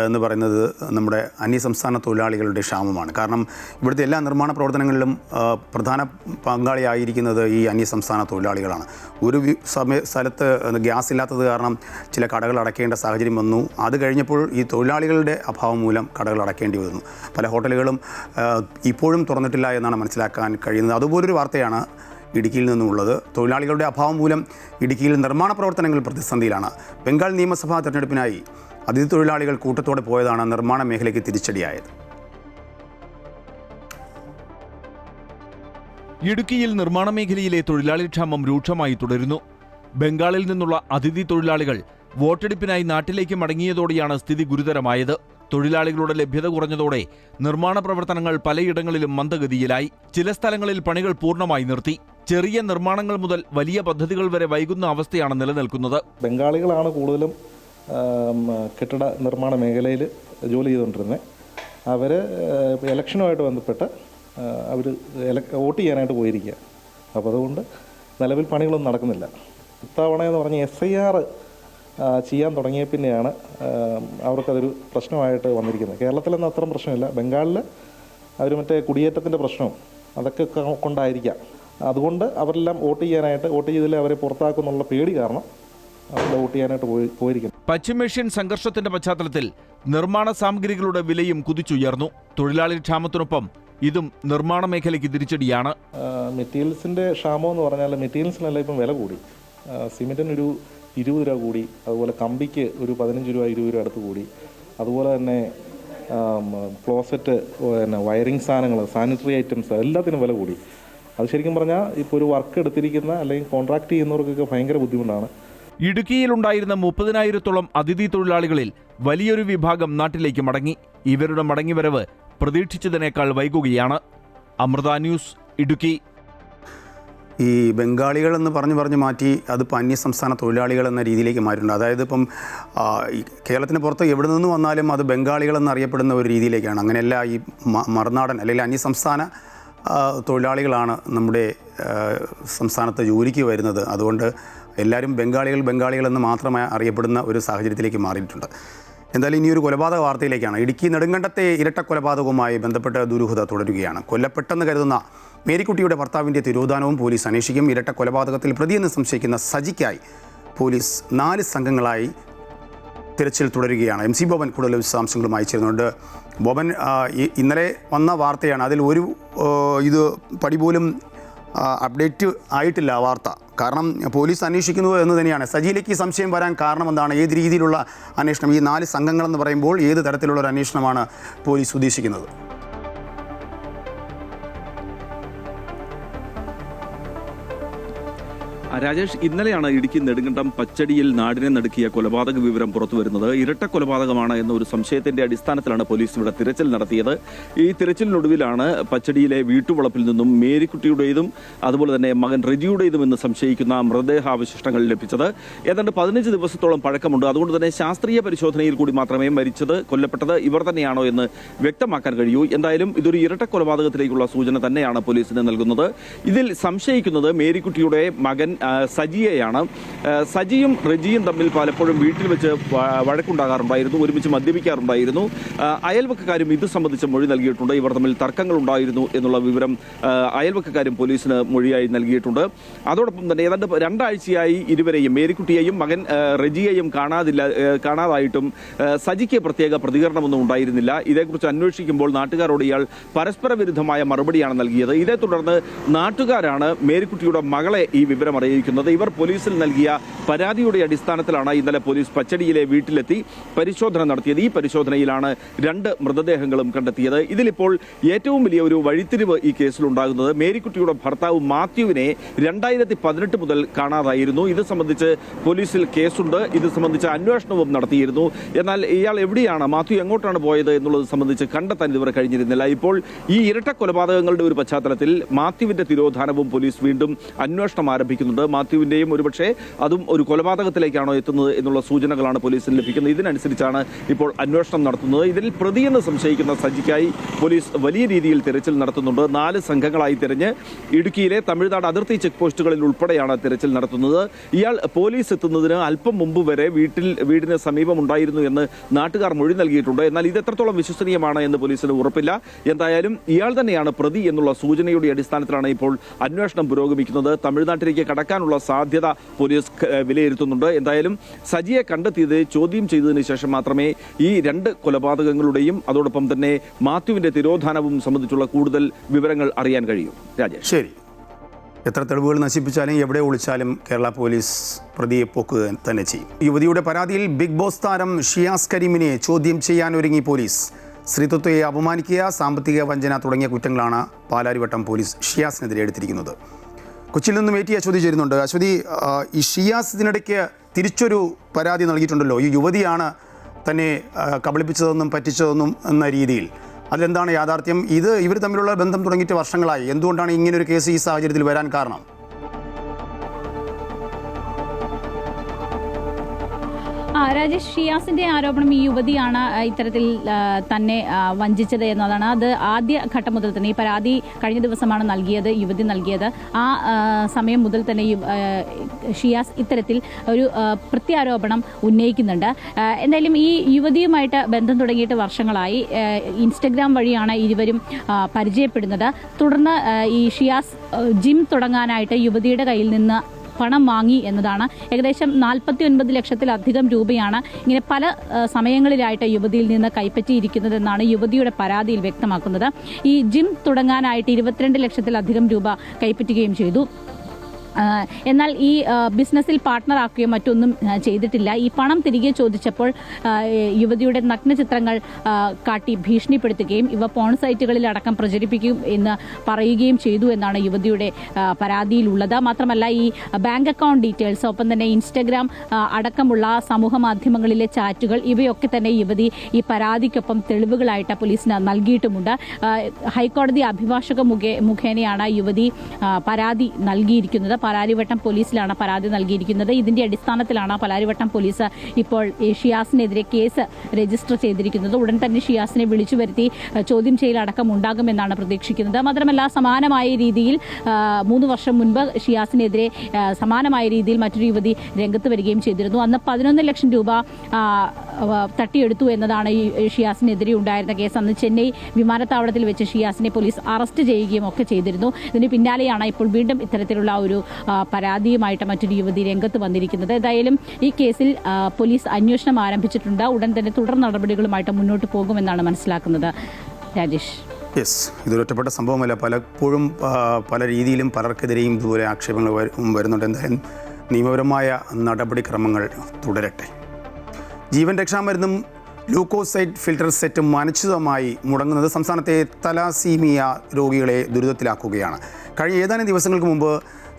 എന്ന് പറയുന്നത് നമ്മുടെ അന്യസംസ്ഥാന തൊഴിലാളികളുടെ ക്ഷാമമാണ്. കാരണം ഇവിടുത്തെ എല്ലാ നിർമ്മാണ പ്രവർത്തനങ്ങളിലും പ്രധാന പങ്കാളിയായിരിക്കുന്നത് ഈ അന്യസംസ്ഥാന തൊഴിലാളികളാണ്. ഒരു സ്ഥലത്ത് ഗ്യാസ് ഇല്ലാത്തത് കാരണം ചില കടകൾ അടയ്ക്കേണ്ട സാഹചര്യം വന്നു. അത് കഴിഞ്ഞപ്പോൾ ഈ തൊഴിലാളികളുടെ അഭാവം മൂലം കടകൾ അടയ്ക്കേണ്ടി വന്നു. പല ഹോട്ടലുകളും ഇപ്പോഴും തുറന്നിട്ടില്ല എന്നാണ് മനസ്സിലാക്കാൻ കഴിയുന്നത്. അതുപോലൊരു വാർത്തയാണ് ഇടുക്കിയിൽ നിന്നുമുള്ളത്. തൊഴിലാളികളുടെ അഭാവം മൂലം ഇടുക്കിയിൽ നിർമ്മാണ പ്രവർത്തനങ്ങൾ പ്രതിസന്ധിയിലാണ്. ബംഗാൾ നിയമസഭാ തെരഞ്ഞെടുപ്പിനായി അതിഥി തൊഴിലാളികൾ കൂട്ടത്തോടെ പോയതാണ് നിർമ്മാണ മേഖലയ്ക്ക് തിരിച്ചടിയായത്. ഇടുക്കിയിൽ നിർമ്മാണ മേഖലയിലെ തൊഴിലാളി ക്ഷാമം രൂക്ഷമായി തുടരുന്നു. ബംഗാളിൽ നിന്നുള്ള അതിഥി തൊഴിലാളികൾ വോട്ടെടുപ്പിനായി നാട്ടിലേക്ക് മടങ്ങിയതോടെയാണ് സ്ഥിതി ഗുരുതരമായത്. തൊഴിലാളികളുടെ ലഭ്യത കുറഞ്ഞതോടെ നിർമ്മാണ പ്രവർത്തനങ്ങൾ പലയിടങ്ങളിലും മന്ദഗതിയിലായി. ചില സ്ഥലങ്ങളിൽ പണികൾ പൂർണ്ണമായി നിർത്തി. ചെറിയ നിർമ്മാണങ്ങൾ മുതൽ വലിയ പദ്ധതികൾ വരെ വൈകുന്ന അവസ്ഥയാണ് നിലനിൽക്കുന്നത്. ബംഗാളികളാണ് കൂടുതലും കെട്ടിട നിർമ്മാണ മേഖലയിൽ ജോലി ചെയ്തുകൊണ്ടിരുന്നത്. അവർ ഇലക്ഷനുമായിട്ട് ബന്ധപ്പെട്ട് അവർ വോട്ട് ചെയ്യാനായിട്ട് പോയിരിക്കുക. അപ്പോൾ അതുകൊണ്ട് നിലവിൽ പണികളൊന്നും നടക്കുന്നില്ല. ഇത്തവണ എന്ന് പറഞ്ഞാൽ SIR ചെയ്യാൻ തുടങ്ങിയ പിന്നെയാണ് അവർക്കതൊരു പ്രശ്നമായിട്ട് വന്നിരിക്കുന്നത്. കേരളത്തിലൊന്നും അത്രയും പ്രശ്നമില്ല. ബംഗാളിൽ അവർ മറ്റേ കുടിയേറ്റത്തിൻ്റെ പ്രശ്നവും അതൊക്കെ കൊണ്ടായിരിക്കാം. അതുകൊണ്ട് അവരെല്ലാം വോട്ട് ചെയ്തതിൽ അവരെ പുറത്താക്കുന്നുള്ള പേടി കാരണം അവരുടെ വോട്ട് ചെയ്യാനായിട്ട് പോയിരിക്കുന്നു. പശ്ചിമേഷ്യൻ സംഘർഷത്തിന്റെ പശ്ചാത്തലത്തിൽ നിർമ്മാണ സാമഗ്രികളുടെ വിലയും കുതിച്ചുയർന്നു. തൊഴിലാളി ക്ഷാമത്തിനൊപ്പം ഇതും നിർമ്മാണ മേഖലയ്ക്ക് തിരിച്ചടിയാണ്. മെറ്റീരിയൽസിൻ്റെ ക്ഷാമം എന്ന് പറഞ്ഞാൽ മെറ്റീരിയൽസിനെല്ലാം ഇപ്പം വില കൂടി. സിമെൻറ്റിനൊരു 20 രൂപ കൂടി. അതുപോലെ കമ്പിക്ക് ഒരു 15 രൂപ 20 രൂപ അടുത്ത് കൂടി. അതുപോലെ തന്നെ ക്ലോസറ്റ്, പിന്നെ വയറിംഗ് സാധനങ്ങൾ, സാനിറ്ററി ഐറ്റംസ് എല്ലാത്തിനും വില കൂടി. അത് ശരിക്കും പറഞ്ഞാൽ ഇപ്പോൾ ഒരു വർക്ക് എടുത്തിരിക്കുന്ന അല്ലെങ്കിൽ കോൺട്രാക്ട് ചെയ്യുന്നവർക്കൊക്കെ ഭയങ്കര ബുദ്ധിമുട്ടാണ്. ഇടുക്കിയിലുണ്ടായിരുന്ന 30,000-ത്തോളം അതിഥി തൊഴിലാളികളിൽ വലിയൊരു വിഭാഗം നാട്ടിലേക്ക് മടങ്ങി. ഇവരുടെ മടങ്ങിവരവ് പ്രതീക്ഷിച്ചതിനേക്കാൾ വൈകുകയാണ്. അമൃത ന്യൂസ്, ഇടുക്കി. ഈ ബംഗാളികളെന്ന് പറഞ്ഞ് മാറ്റി അതിപ്പോൾ അന്യസംസ്ഥാന തൊഴിലാളികൾ എന്ന രീതിയിലേക്ക് മാറിയിട്ടുണ്ട്. അതായത് ഇപ്പം കേരളത്തിന് പുറത്ത് എവിടെ നിന്ന് വന്നാലും അത് ബംഗാളികളെന്ന് അറിയപ്പെടുന്ന ഒരു രീതിയിലേക്കാണ്. അങ്ങനെയല്ല, ഈ മറുനാടൻ അല്ലെങ്കിൽ അന്യസംസ്ഥാന തൊഴിലാളികളാണ് നമ്മുടെ സംസ്ഥാനത്ത് ജോലിക്ക് വരുന്നത്. അതുകൊണ്ട് എല്ലാവരും ബംഗാളികളെന്ന് മാത്രമായി അറിയപ്പെടുന്ന ഒരു സാഹചര്യത്തിലേക്ക് മാറിയിട്ടുണ്ട്. എന്തായാലും ഇനിയൊരു കൊലപാതക വാർത്തയിലേക്കാണ്. ഇടുക്കി നെടുങ്കണ്ടത്തെ ഇരട്ട കൊലപാതകവുമായി ബന്ധപ്പെട്ട് ദുരൂഹത തുടരുകയാണ്. കൊല്ലപ്പെട്ടെന്ന് കരുതുന്ന മേരിക്കുട്ടിയുടെ ഭർത്താവിൻ്റെ തിരോധാനവും പോലീസ് അന്വേഷിക്കും. ഇരട്ട കൊലപാതകത്തിൽ പ്രതിയെന്ന് സംശയിക്കുന്ന സജിക്കായി പോലീസ് 4 സംഘങ്ങളായി തിരച്ചിൽ തുടരുകയാണ്. MC ബോബൻ കൂടുതൽ വിശദാംശങ്ങളുമായി ചേരുന്നുണ്ട്. ബോബൻ, ഇന്നലെ വന്ന വാർത്തയാണ്. അതിൽ ഒരു ഇത് പടി പോലും അപ്ഡേറ്റ് ആയിട്ടില്ല വാർത്ത. കാരണം പോലീസ് അന്വേഷിക്കുന്നു എന്ന് തന്നെയാണ്. സജിയിലേക്ക് സംശയം വരാൻ കാരണം എന്താണ്? ഏത് രീതിയിലുള്ള അന്വേഷണം? ഈ 4 സംഘങ്ങളെന്ന് പറയുമ്പോൾ ഏത് തരത്തിലുള്ള ഒരു അന്വേഷണമാണ് പോലീസ് ഉദ്ദേശിക്കുന്നത്? രാജേഷ്, ഇന്നലെയാണ് ഇടുക്കി നെടുങ്കണ്ടം പച്ചടിയിൽ നാടിനെ നടുക്കിയ കൊലപാതക വിവരം പുറത്തുവരുന്നത്. ഇരട്ട കൊലപാതകമാണ് എന്ന ഒരു സംശയത്തിന്റെ അടിസ്ഥാനത്തിലാണ് പോലീസ് ഇവിടെ തിരച്ചിൽ നടത്തിയത്. ഈ തിരച്ചിലിനൊടുവിലാണ് പച്ചടിയിലെ വീട്ടുവളപ്പിൽ നിന്നും മേരിക്കുട്ടിയുടേതും അതുപോലെ തന്നെ മകൻ റെജിയുടേതും എന്ന് സംശയിക്കുന്ന മൃതദേഹാവശിഷ്ടങ്ങൾ ലഭിച്ചത്. ഏതാണ്ട് 15 ദിവസത്തോളം പഴക്കമുണ്ട്. അതുകൊണ്ട് തന്നെ ശാസ്ത്രീയ പരിശോധനയിൽ കൂടി മാത്രമേ കൊല്ലപ്പെട്ടത് ഇവർ തന്നെയാണോ എന്ന് വ്യക്തമാക്കാൻ കഴിയൂ. എന്തായാലും ഇതൊരു ഇരട്ട കൊലപാതകത്തിലേക്കുള്ള സൂചന തന്നെയാണ് പോലീസിന് നൽകുന്നത്. ഇതിൽ സംശയിക്കുന്നത് മേരിക്കുട്ടിയുടെ മകൻ സജിയെയാണ്. സജിയും റെജിയും തമ്മിൽ പലപ്പോഴും വീട്ടിൽ വെച്ച് വഴക്കുണ്ടാകാറുണ്ടായിരുന്നു, ഒരുമിച്ച് മദ്യപിക്കാറുണ്ടായിരുന്നു. അയൽവക്കക്കാരും ഇത് സംബന്ധിച്ച് മൊഴി നൽകിയിട്ടുണ്ട്. ഇവർ തമ്മിൽ തർക്കങ്ങൾ ഉണ്ടായിരുന്നു എന്നുള്ള വിവരം അയൽവക്കക്കാരും പോലീസിന് മൊഴിയായി നൽകിയിട്ടുണ്ട്. അതോടൊപ്പം തന്നെ ഏതാണ്ട് 2 ആഴ്ചയായി ഇരുവരെയും, മേരിക്കുട്ടിയെയും മകൻ റെജിയെയും കാണാതായിട്ടും സജിക്ക് പ്രത്യേക പ്രതികരണമൊന്നും ഉണ്ടായിരുന്നില്ല. ഇതേക്കുറിച്ച് അന്വേഷിക്കുമ്പോൾ നാട്ടുകാരോട് ഇയാൾ പരസ്പര വിരുദ്ധമായ മറുപടിയാണ് നൽകിയത്. ഇതേ തുടർന്ന് നാട്ടുകാരാണ് മേരിക്കുട്ടിയുടെ മകളെ ഈ വിവരം അറിയിക്കുന്നത്. ഇവർ പോലീസിൽ നൽകിയ പരാതിയുടെ അടിസ്ഥാനത്തിലാണ് ഇന്നലെ പോലീസ് പച്ചടിയിലെ വീട്ടിലെത്തി പരിശോധന നടത്തിയത്. ഈ പരിശോധനയിലാണ് 2 മൃതദേഹങ്ങളും കണ്ടെത്തിയത്. ഇതിലിപ്പോൾ ഏറ്റവും വലിയ ഒരു വഴിത്തിരിവ് ഈ കേസിലുണ്ടാകുന്നത് മേരിക്കുട്ടിയുടെ ഭർത്താവ് മാത്യുവിനെ 2018 മുതൽ കാണാതായിരുന്നു. ഇത് സംബന്ധിച്ച് പോലീസിൽ കേസുണ്ട്. ഇത് സംബന്ധിച്ച് അന്വേഷണവും നടത്തിയിരുന്നു. എന്നാൽ ഇയാൾ എവിടെയാണ്, മാത്യു എങ്ങോട്ടാണ് പോയത് എന്നുള്ളത് സംബന്ധിച്ച് കണ്ടെത്താൻ ഇതുവരെ കഴിഞ്ഞിരുന്നില്ല. ഇപ്പോൾ ഈ ഇരട്ട കൊലപാതകങ്ങളുടെ ഒരു പശ്ചാത്തലത്തിൽ മാത്യുവിന്റെ തിരോധാനവും പോലീസ് വീണ്ടും അന്വേഷണം ആരംഭിക്കുന്നുണ്ട്. വരുന്നുണ്ട്. മാത്യുവിൻ്റെയും ഒരുപക്ഷെ അതും ഒരു കൊലപാതകത്തിലേക്കാണോ എത്തുന്നത് എന്നുള്ള സൂചനകളാണ് പോലീസിന് ലഭിക്കുന്നത്. ഇതിനനുസരിച്ചാണ് ഇപ്പോൾ അന്വേഷണം നടത്തുന്നത്. ഇതിൽ പ്രതിയെന്ന് സംശയിക്കുന്ന സജിക്കായി പോലീസ് വലിയ രീതിയിൽ തെരച്ചിൽ നടത്തുന്നുണ്ട്. 4 സംഘങ്ങളായി തിരഞ്ഞ് ഇടുക്കിയിലെ തമിഴ്നാട് അതിർത്തി ചെക്ക് പോസ്റ്റുകളിൽ ഉൾപ്പെടെയാണ് തിരച്ചിൽ നടത്തുന്നത്. ഇയാൾ പോലീസ് എത്തുന്നതിന് അല്പം മുമ്പ് വരെ വീടിന് സമീപമുണ്ടായിരുന്നു എന്ന് നാട്ടുകാർ മൊഴി നൽകിയിട്ടുണ്ട്. എന്നാൽ ഇത് എത്രത്തോളം വിശ്വസനീയമാണ് എന്ന് പോലീസിന് ഉറപ്പില്ല. എന്തായാലും ഇയാൾ തന്നെയാണ് പ്രതി എന്നുള്ള സൂചനയുടെ അടിസ്ഥാനത്തിലാണ് ഇപ്പോൾ അന്വേഷണം പുരോഗമിക്കുന്നത്. തമിഴ്നാട്ടിലേക്ക് കടക്കാനുള്ള സാധ്യത പോലീസ് വിലയിരുത്തുന്നുണ്ട്. എന്തായാലും സജിയെ കണ്ടെത്തിയത് ചോദ്യം ചെയ്തതിനു ശേഷം മാത്രമേ ഈ 2 കൊലപാതകങ്ങളുടെയും അതോടൊപ്പം തന്നെ മാത്യുവിന്റെ തിരോധാനവും സംബന്ധിച്ചുള്ള കൂടുതൽ വിവരങ്ങൾ അറിയാൻ കഴിയും. രാജേഷ്, ശരി. എത്ര തെളിവുകൾ നശിപ്പിച്ചാലും എവിടെ ഒളിച്ചാലും കേരള പോലീസ് പ്രതിയെ പോക്കുക തന്നെ ചെയ്യും. യുവതിയുടെ പരാതിയിൽ ബിഗ് ബോസ് താരം ഷിയാസ് കരീമിനെ ചോദ്യം ചെയ്യാൻ ഒരുങ്ങി പോലീസ്. സ്ത്രീത്വത്തെ അപമാനിക്കുക, സാമ്പത്തിക വഞ്ചന തുടങ്ങിയ കുറ്റങ്ങളാണ് പാലാരിവട്ടം പോലീസ് ഷിയാസിനെതിരെ എടുത്തിരിക്കുന്നത്. കൊച്ചിയിൽ നിന്നും അശ്വതി ചേരുന്നുണ്ട്. അശ്വതി, ഈ ഷിയാസ് ഇതിനിടയ്ക്ക് തിരിച്ചൊരു പരാതി നൽകിയിട്ടുണ്ടല്ലോ, ഈ യുവതിയാണ് തന്നെ കബളിപ്പിച്ചതെന്നും പറ്റിച്ചതെന്നും എന്ന രീതിയിൽ. അതിലെന്താണ് യാഥാർത്ഥ്യം? ഇവർ തമ്മിലുള്ള ബന്ധം തുടങ്ങിയിട്ട് വർഷങ്ങളായി. എന്തുകൊണ്ടാണ് ഇങ്ങനൊരു കേസ് ഈ സാഹചര്യത്തിൽ വരാൻ കാരണം? രാജേഷ്, ഷിയാസിന്റെ ആരോപണം ഈ യുവതിയാണ് ഇത്തരത്തിൽ തന്നെ വഞ്ചിച്ചത് എന്നതാണ്. അത് ആദ്യ ഘട്ടം മുതൽ തന്നെ, ഈ പരാതി കഴിഞ്ഞ ദിവസമാണ് യുവതി നൽകിയത്. ആ സമയം മുതൽ തന്നെ ഷിയാസ് ഇത്തരത്തിൽ ഒരു പ്രത്യാരോപണം ഉന്നയിക്കുന്നുണ്ട്. എന്തായാലും ഈ യുവതിയുമായിട്ട് ബന്ധം തുടങ്ങിയിട്ട് വർഷങ്ങളായി. ഇൻസ്റ്റഗ്രാം വഴിയാണ് ഇരുവരും പരിചയപ്പെടുന്നത്. തുടർന്ന് ഈ ഷിയാസ് ജിം തുടങ്ങാനായിട്ട് യുവതിയുടെ കയ്യിൽ നിന്ന് പണം വാങ്ങി എന്നതാണ്. ഏകദേശം 49 ലക്ഷത്തിലധികം രൂപയാണ് ഇങ്ങനെ പല സമയങ്ങളിലായിട്ട് യുവതിയിൽ നിന്ന് കൈപ്പറ്റിയിരിക്കുന്നതെന്നാണ് യുവതിയുടെ പരാതിയിൽ വ്യക്തമാക്കുന്നത്. ഈ ജിം തുടങ്ങാനായിട്ട് 22 ലക്ഷത്തിലധികം രൂപ കൈപ്പറ്റുകയും ചെയ്തു. എന്നാൽ ഈ ബിസിനസ്സിൽ പാർട്ട്ണറാക്കുകയോ മറ്റൊന്നും ചെയ്തിട്ടില്ല. ഈ പണം തിരികെ ചോദിച്ചപ്പോൾ യുവതിയുടെ നഗ്നചിത്രങ്ങൾ കാട്ടി ഭീഷണിപ്പെടുത്തുകയും ഇവ പോൺ സൈറ്റുകളിൽ അടക്കം പ്രചരിപ്പിക്കും എന്ന് പറയുകയും ചെയ്തു എന്നാണ് യുവതിയുടെ പരാതിയിലുള്ളത്. മാത്രമല്ല, ഈ ബാങ്ക് അക്കൗണ്ട് ഡീറ്റെയിൽസ്, ഒപ്പം തന്നെ ഇൻസ്റ്റഗ്രാം അടക്കമുള്ള സമൂഹ മാധ്യമങ്ങളിലെ ചാറ്റുകൾ, ഇവയൊക്കെ തന്നെ യുവതി ഈ പരാതിക്കൊപ്പം തെളിവുകളായിട്ട് പോലീസിന് നൽകിയിട്ടുമുണ്ട്. ഹൈക്കോടതി അഭിഭാഷക മുഖേനയാണ് യുവതി പരാതി നൽകിയിരിക്കുന്നത്. പാലാരിവട്ടം പോലീസിലാണ് പരാതി നൽകിയിരിക്കുന്നത്. ഇതിന്റെ അടിസ്ഥാനത്തിലാണ് പാലാരിവട്ടം പോലീസ് ഇപ്പോൾ ഷിയാസിനെതിരെ കേസ് രജിസ്റ്റർ ചെയ്തിരിക്കുന്നത്. ഉടൻ തന്നെ ഷിയാസിനെ വിളിച്ചു വരുത്തി ചോദ്യം ചെയ്യലടക്കം ഉണ്ടാകുമെന്നാണ് പ്രതീക്ഷിക്കുന്നത്. മാത്രമല്ല, സമാനമായ രീതിയിൽ 3 വർഷം മുൻപ് ഷിയാസിനെതിരെ സമാനമായ രീതിയിൽ മറ്റൊരു യുവതി രംഗത്ത് വരികയും ചെയ്തിരുന്നു. അന്ന് 11 ലക്ഷം രൂപ തട്ടിയെടുത്തു എന്നതാണ് ഈ ഷിയാസിനെതിരെ ഉണ്ടായിരുന്ന കേസ്. അന്ന് ചെന്നൈ വിമാനത്താവളത്തിൽ വെച്ച് ഷിയാസിനെ പോലീസ് അറസ്റ്റ് ചെയ്യുകയും ഒക്കെ ചെയ്തിരുന്നു. ഇതിന് പിന്നാലെയാണ് ഇപ്പോൾ വീണ്ടും ഇത്തരത്തിലുള്ള ഒരു പരാതിയുമായിട്ട് മറ്റൊരു യുവതി രംഗത്ത് വന്നിരിക്കുന്നത്. ഏതായാലും ഈ കേസിൽ പോലീസ് അന്വേഷണം ആരംഭിച്ചിട്ടുണ്ട്. ഉടൻ തന്നെ തുടർ നടപടികളുമായിട്ട് മുന്നോട്ട് പോകുമെന്നാണ് മനസ്സിലാക്കുന്നത്. രാജേഷ്, ഇതൊരൊറ്റപ്പെട്ട സംഭവമല്ല. പലപ്പോഴും പല രീതിയിലും പലർക്കെതിരെയും ഇതുപോലെ ആക്ഷേപങ്ങൾ വരുന്നുണ്ട്. എന്തായാലും നിയമപരമായ നടപടിക്രമങ്ങൾ തുടരട്ടെ. ജീവൻ രക്ഷാമരുന്നും ലൂക്കോസൈറ്റ് ഫിൽട്ടർ സെറ്റും അനിശ്ചിതമായി മുടങ്ങുന്നത് സംസ്ഥാനത്തെ തലാസീമിയ രോഗികളെ ദുരിതത്തിലാക്കുകയാണ്. കഴിഞ്ഞ ഏതാനും ദിവസങ്ങൾക്ക് മുമ്പ്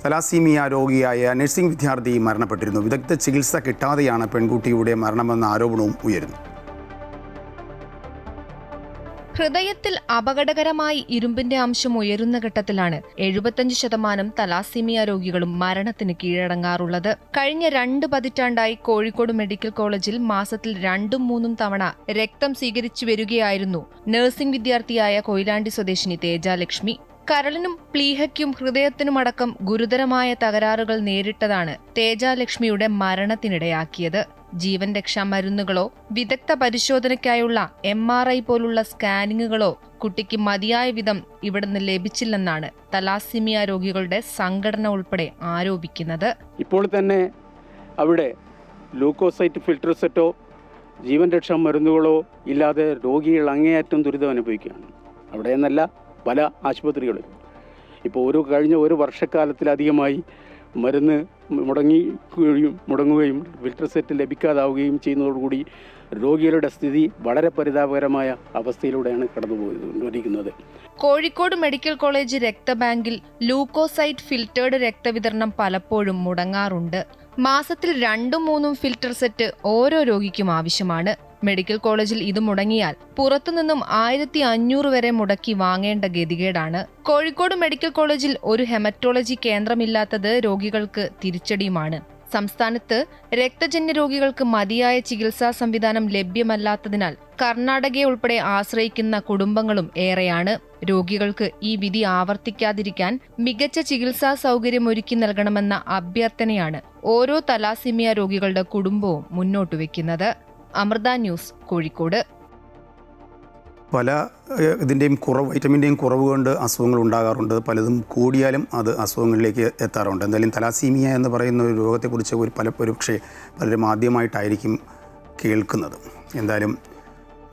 തലാസീമിയ രോഗിയായ നഴ്സിംഗ് വിദ്യാർത്ഥി മരണപ്പെട്ടിരുന്നു. വിദഗ്ധ ചികിത്സ കിട്ടാതെയാണ് പെൺകുട്ടിയുടെ മരണമെന്ന ആരോപണവും ഉയരുന്നു. ഹൃദയത്തിൽ അപകടകരമായി ഇരുമ്പിന്റെ അംശം ഉയരുന്ന ഘട്ടത്തിലാണ് 75% തലാസീമിയ രോഗികളും മരണത്തിന് കീഴടങ്ങാറുള്ളത്. കഴിഞ്ഞ 2 പതിറ്റാണ്ടായി കോഴിക്കോട് മെഡിക്കൽ കോളേജിൽ മാസത്തിൽ 2-3 തവണ രക്തം സ്വീകരിച്ചു വരികയായിരുന്നു നഴ്സിംഗ് വിദ്യാർത്ഥിയായ കൊയിലാണ്ടി സ്വദേശിനി തേജാലക്ഷ്മി. കരളിനും പ്ലീഹയ്ക്കും ഹൃദയത്തിനുമടക്കം ഗുരുതരമായ തകരാറുകൾ നേരിട്ടതാണ് തേജാലക്ഷ്മിയുടെ മരണത്തിനിടയാക്കിയത്. ജീവൻ രക്ഷാ മരുന്നുകളോ വിദഗ്ധ പരിശോധനയ്ക്കായുള്ള MRI പോലുള്ള സ്കാനിങ്ങുകളോ കുട്ടിക്ക് മതിയായ വിധം ഇവിടുന്ന് ലഭിച്ചില്ലെന്നാണ് തലാസീമിയ രോഗികളുടെ സംഘടന ഉൾപ്പെടെ ആരോപിക്കുന്നത്. ഇപ്പോൾ തന്നെ അവിടെ ലൂക്കോസൈറ്റ് ഫിൽട്ടർ സെറ്റോ ജീവൻ രക്ഷാ മരുന്നുകളോ ഇല്ലാതെ രോഗികൾ അങ്ങേയറ്റം ദുരിതം അനുഭവിക്കുകയാണ്. അവിടെ എന്നല്ല, പല ആശുപത്രികളിലും ഇപ്പോൾ കഴിഞ്ഞ 1 വർഷക്കാലത്തിലധികമായി മരുന്ന് മുടങ്ങുകയും ഫിൽട്ടർ സെറ്റ് ലഭിക്കാതാവുകയും ചെയ്യുന്നതോടുകൂടി രോഗികളുടെ സ്ഥിതി വളരെ പരിതാപകരമായ അവസ്ഥയിലൂടെയാണ് കടന്നുപോയിരിക്കുന്നത്. കോഴിക്കോട് മെഡിക്കൽ കോളേജ് രക്തബാങ്കിൽ ലൂക്കോസൈറ്റ് ഫിൽറ്റേർഡ് രക്തവിതരണം പലപ്പോഴും മുടങ്ങാറുണ്ട്. മാസത്തിൽ 2-3 ഫിൽട്ടർ സെറ്റ് ഓരോ രോഗിക്കും ആവശ്യമാണ്. മെഡിക്കൽ കോളേജിൽ ഇത് മുടങ്ങിയാൽ പുറത്തുനിന്നും 1500 വരെ മുടക്കി വാങ്ങേണ്ട ഗതികേടാണ്. കോഴിക്കോട് മെഡിക്കൽ കോളേജിൽ ഒരു ഹെമറ്റോളജി കേന്ദ്രമില്ലാത്തത് രോഗികൾക്ക് തിരിച്ചടിയുമാണ്. സംസ്ഥാനത്ത് രക്തജന്യ രോഗികൾക്ക് മതിയായ ചികിത്സാ സംവിധാനം ലഭ്യമല്ലാത്തതിനാൽ കർണാടകയെ ഉൾപ്പെടെ ആശ്രയിക്കുന്ന കുടുംബങ്ങളും ഏറെയാണ്. രോഗികൾക്ക് ഈ വിധി ആവർത്തിക്കാതിരിക്കാൻ മികച്ച ചികിത്സാ സൗകര്യം ഒരുക്കി നൽകണമെന്ന അഭ്യർത്ഥനയാണ് ഓരോ തലാസിമിയ രോഗികളുടെ കുടുംബവും മുന്നോട്ട് വെക്കുന്നത്. അമൃത ന്യൂസ്, കോഴിക്കോട്. പല ഇതിൻ്റെയും വൈറ്റമിൻ്റെയും കുറവ് കൊണ്ട് അസുഖങ്ങൾ ഉണ്ടാകാറുണ്ട്. പലതും കൂടിയാലും അത് അസുഖങ്ങളിലേക്ക് എത്താറുണ്ട്. എന്തായാലും തലാസീമിയ എന്ന് പറയുന്ന ഒരു രോഗത്തെക്കുറിച്ച് ഒരുപക്ഷെ പലരും ആദ്യമായിട്ടായിരിക്കും കേൾക്കുന്നത്. എന്തായാലും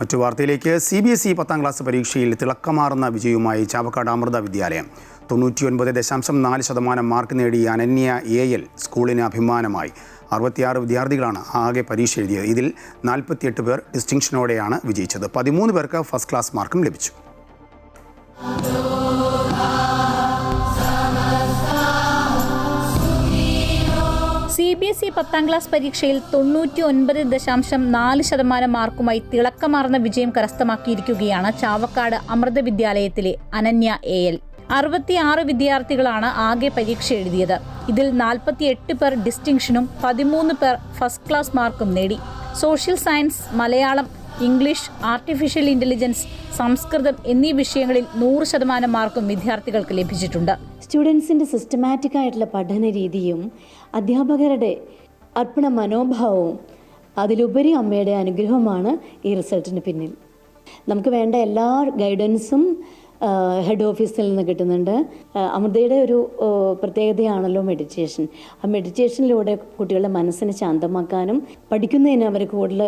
മറ്റു വാർത്തയിലേക്ക്. CBSE 10ാം ക്ലാസ് പരീക്ഷയിൽ തിളക്കമാർന്ന വിജയവുമായി ചാവക്കാട് അമൃത വിദ്യാലയം. 99.4% മാർക്ക് നേടിയ അനന്യ AL സ്കൂളിന് അഭിമാനമായി. 66 വിദ്യാർത്ഥികളാണ് ആകെ പരീക്ഷ എഴുതിയത്. ഇതിൽ 48 പേർ ഡിസ്റ്റിങ്ഷനോടെയാണ് വിജയിച്ചത്. 13 പേർക്ക് ഫസ്റ്റ് ക്ലാസ് മാർക്കും ലഭിച്ചു. CBSE 10ാം ക്ലാസ് പരീക്ഷയിൽ 99.4% മാർക്കുമായി തിളക്കമാർന്ന വിജയം കരസ്ഥമാക്കിയിരിക്കുകയാണ് ചാവക്കാട് അമൃത വിദ്യാലയത്തിലെ അനന്യ AL. 66 വിദ്യാർത്ഥികളാണ് ആകെ പരീക്ഷ എഴുതിയത്. ഇതിൽ 48 പേർ ഡിസ്റ്റിങ്ഷനും 13 പേർ ഫസ്റ്റ് ക്ലാസ് മാർക്കും നേടി. Social science, Malayalam, English, artificial intelligence, സംസ്കൃതം എന്നീ വിഷയങ്ങളിൽ 100% മാർക്കും വിദ്യാർത്ഥികൾക്ക് ലഭിച്ചിട്ടുണ്ട്. സ്റ്റുഡൻസിൻ്റെ സിസ്റ്റമാറ്റിക് ആയിട്ടുള്ള പഠന രീതിയും അധ്യാപകരുടെ അർപ്പണ മനോഭാവവും അതിലുപരി അമ്മയുടെ അനുഗ്രഹമാണ് ഈ റിസൾട്ടിന് പിന്നിൽ. നമുക്ക് വേണ്ട എല്ലാ ഗൈഡൻസും ഹെഡ് ഓഫീസിൽ നിന്ന് കിട്ടുന്നുണ്ട്. അമൃതയുടെ ഒരു പ്രത്യേകതയാണല്ലോ മെഡിറ്റേഷൻ. ആ മെഡിറ്റേഷനിലൂടെ കുട്ടികളുടെ മനസ്സിനെ ശാന്തമാക്കാനും പഠിക്കുന്നതിന് അവർ കൂടുതൽ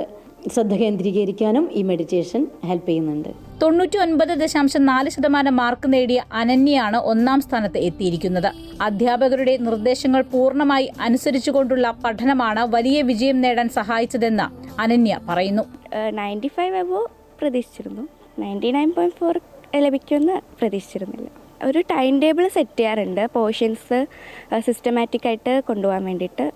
ശ്രദ്ധ കേന്ദ്രീകരിക്കാനും ഈ മെഡിറ്റേഷൻ ഹെൽപ്പ് ചെയ്യുന്നുണ്ട്. 99.4% മാർക്ക് നേടിയ അനന്യയാണ് 1ാം സ്ഥാനത്ത് എത്തിയിരിക്കുന്നത്. അധ്യാപകരുടെ നിർദ്ദേശങ്ങൾ പൂർണ്ണമായി അനുസരിച്ചുകൊണ്ടുള്ള പഠനമാണ് വലിയ വിജയം നേടാൻ സഹായിച്ചതെന്ന് അനന്യ പറയുന്നു. 95 എബോ പ്രതീക്ഷിച്ചിരുന്നു. 99.4 ലഭിക്കുമെന്ന് പ്രതീക്ഷിച്ചിരുന്നില്ല. ഒരു ടൈം ടേബിൾ സെറ്റ് ചെയ്യാറുണ്ട് പോർഷൻസ് സിസ്റ്റമാറ്റിക്കായിട്ട് കൊണ്ടുപോകാൻ വേണ്ടിയിട്ട്.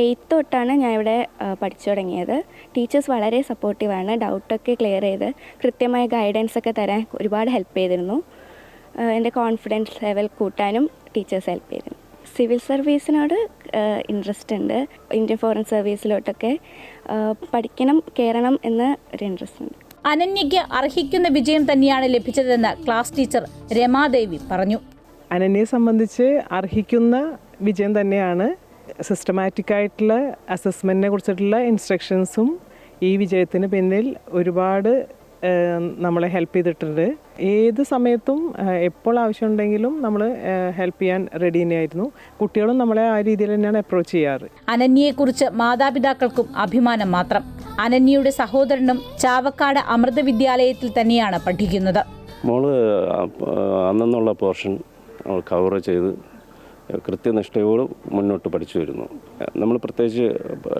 8th തൊട്ടാണ് ഞാൻ ഇവിടെ പഠിച്ചു തുടങ്ങിയത്. ടീച്ചേഴ്സ് വളരെ സപ്പോർട്ടീവാണ്. ഡൗട്ടൊക്കെ ക്ലിയർ ചെയ്ത് കൃത്യമായ ഗൈഡൻസ് ഒക്കെ തരാൻ ഒരുപാട് ഹെൽപ്പ് ചെയ്തിരുന്നു. എൻ്റെ കോൺഫിഡൻസ് ലെവൽ കൂട്ടാനും ടീച്ചേഴ്സ് ഹെൽപ്പ് ചെയ്തിരുന്നു. സിവിൽ സർവീസിനോട് ഇൻട്രസ്റ്റ് ഉണ്ട്. ഇന്ത്യൻ ഫോറിൻ സർവീസിലോട്ടൊക്കെ പഠിക്കണം, കയറണം എന്ന് ഒരു ഇൻട്രസ്റ്റ് ഉണ്ട്. അനന്യയ്ക്ക് അർഹിക്കുന്ന വിജയം തന്നെയാണ് ലഭിച്ചതെന്ന് ക്ലാസ് ടീച്ചർ രമാദേവി പറഞ്ഞു. അനന്യയെ സംബന്ധിച്ച് അർഹിക്കുന്ന വിജയം തന്നെയാണ്. സിസ്റ്റമാറ്റിക് ആയിട്ടുള്ള അസസ്മെൻറ്റിനെ കുറിച്ചിട്ടുള്ള ഇൻസ്ട്രക്ഷൻസും ഈ വിജയത്തിന് പിന്നിൽ ഒരുപാട് നമ്മളെ ഹെൽപ്പ് ചെയ്തിട്ടുണ്ട്. ഏത് സമയത്തും എപ്പോൾ ആവശ്യമുണ്ടെങ്കിലും നമ്മൾ ഹെൽപ്പ് ചെയ്യാൻ റെഡി തന്നെയായിരുന്നു. കുട്ടികളും നമ്മളെ ആ രീതിയിൽ തന്നെയാണ് അപ്രോച്ച് ചെയ്യാറ്. അനന്യയെക്കുറിച്ച് മാതാപിതാക്കൾക്കും അഭിമാനം മാത്രം. അനന്യയുടെ സഹോദരനും ചാവക്കാട് അമൃത വിദ്യാലയത്തിൽ തന്നെയാണ് പഠിക്കുന്നത്. മോള് അന്നുള്ള പോർഷൻ കവർ ചെയ്ത് കൃത്യനിഷ്ഠയോട് മുന്നോട്ട് പഠിച്ചു വരുന്നു. നമ്മൾ പ്രത്യേകിച്ച്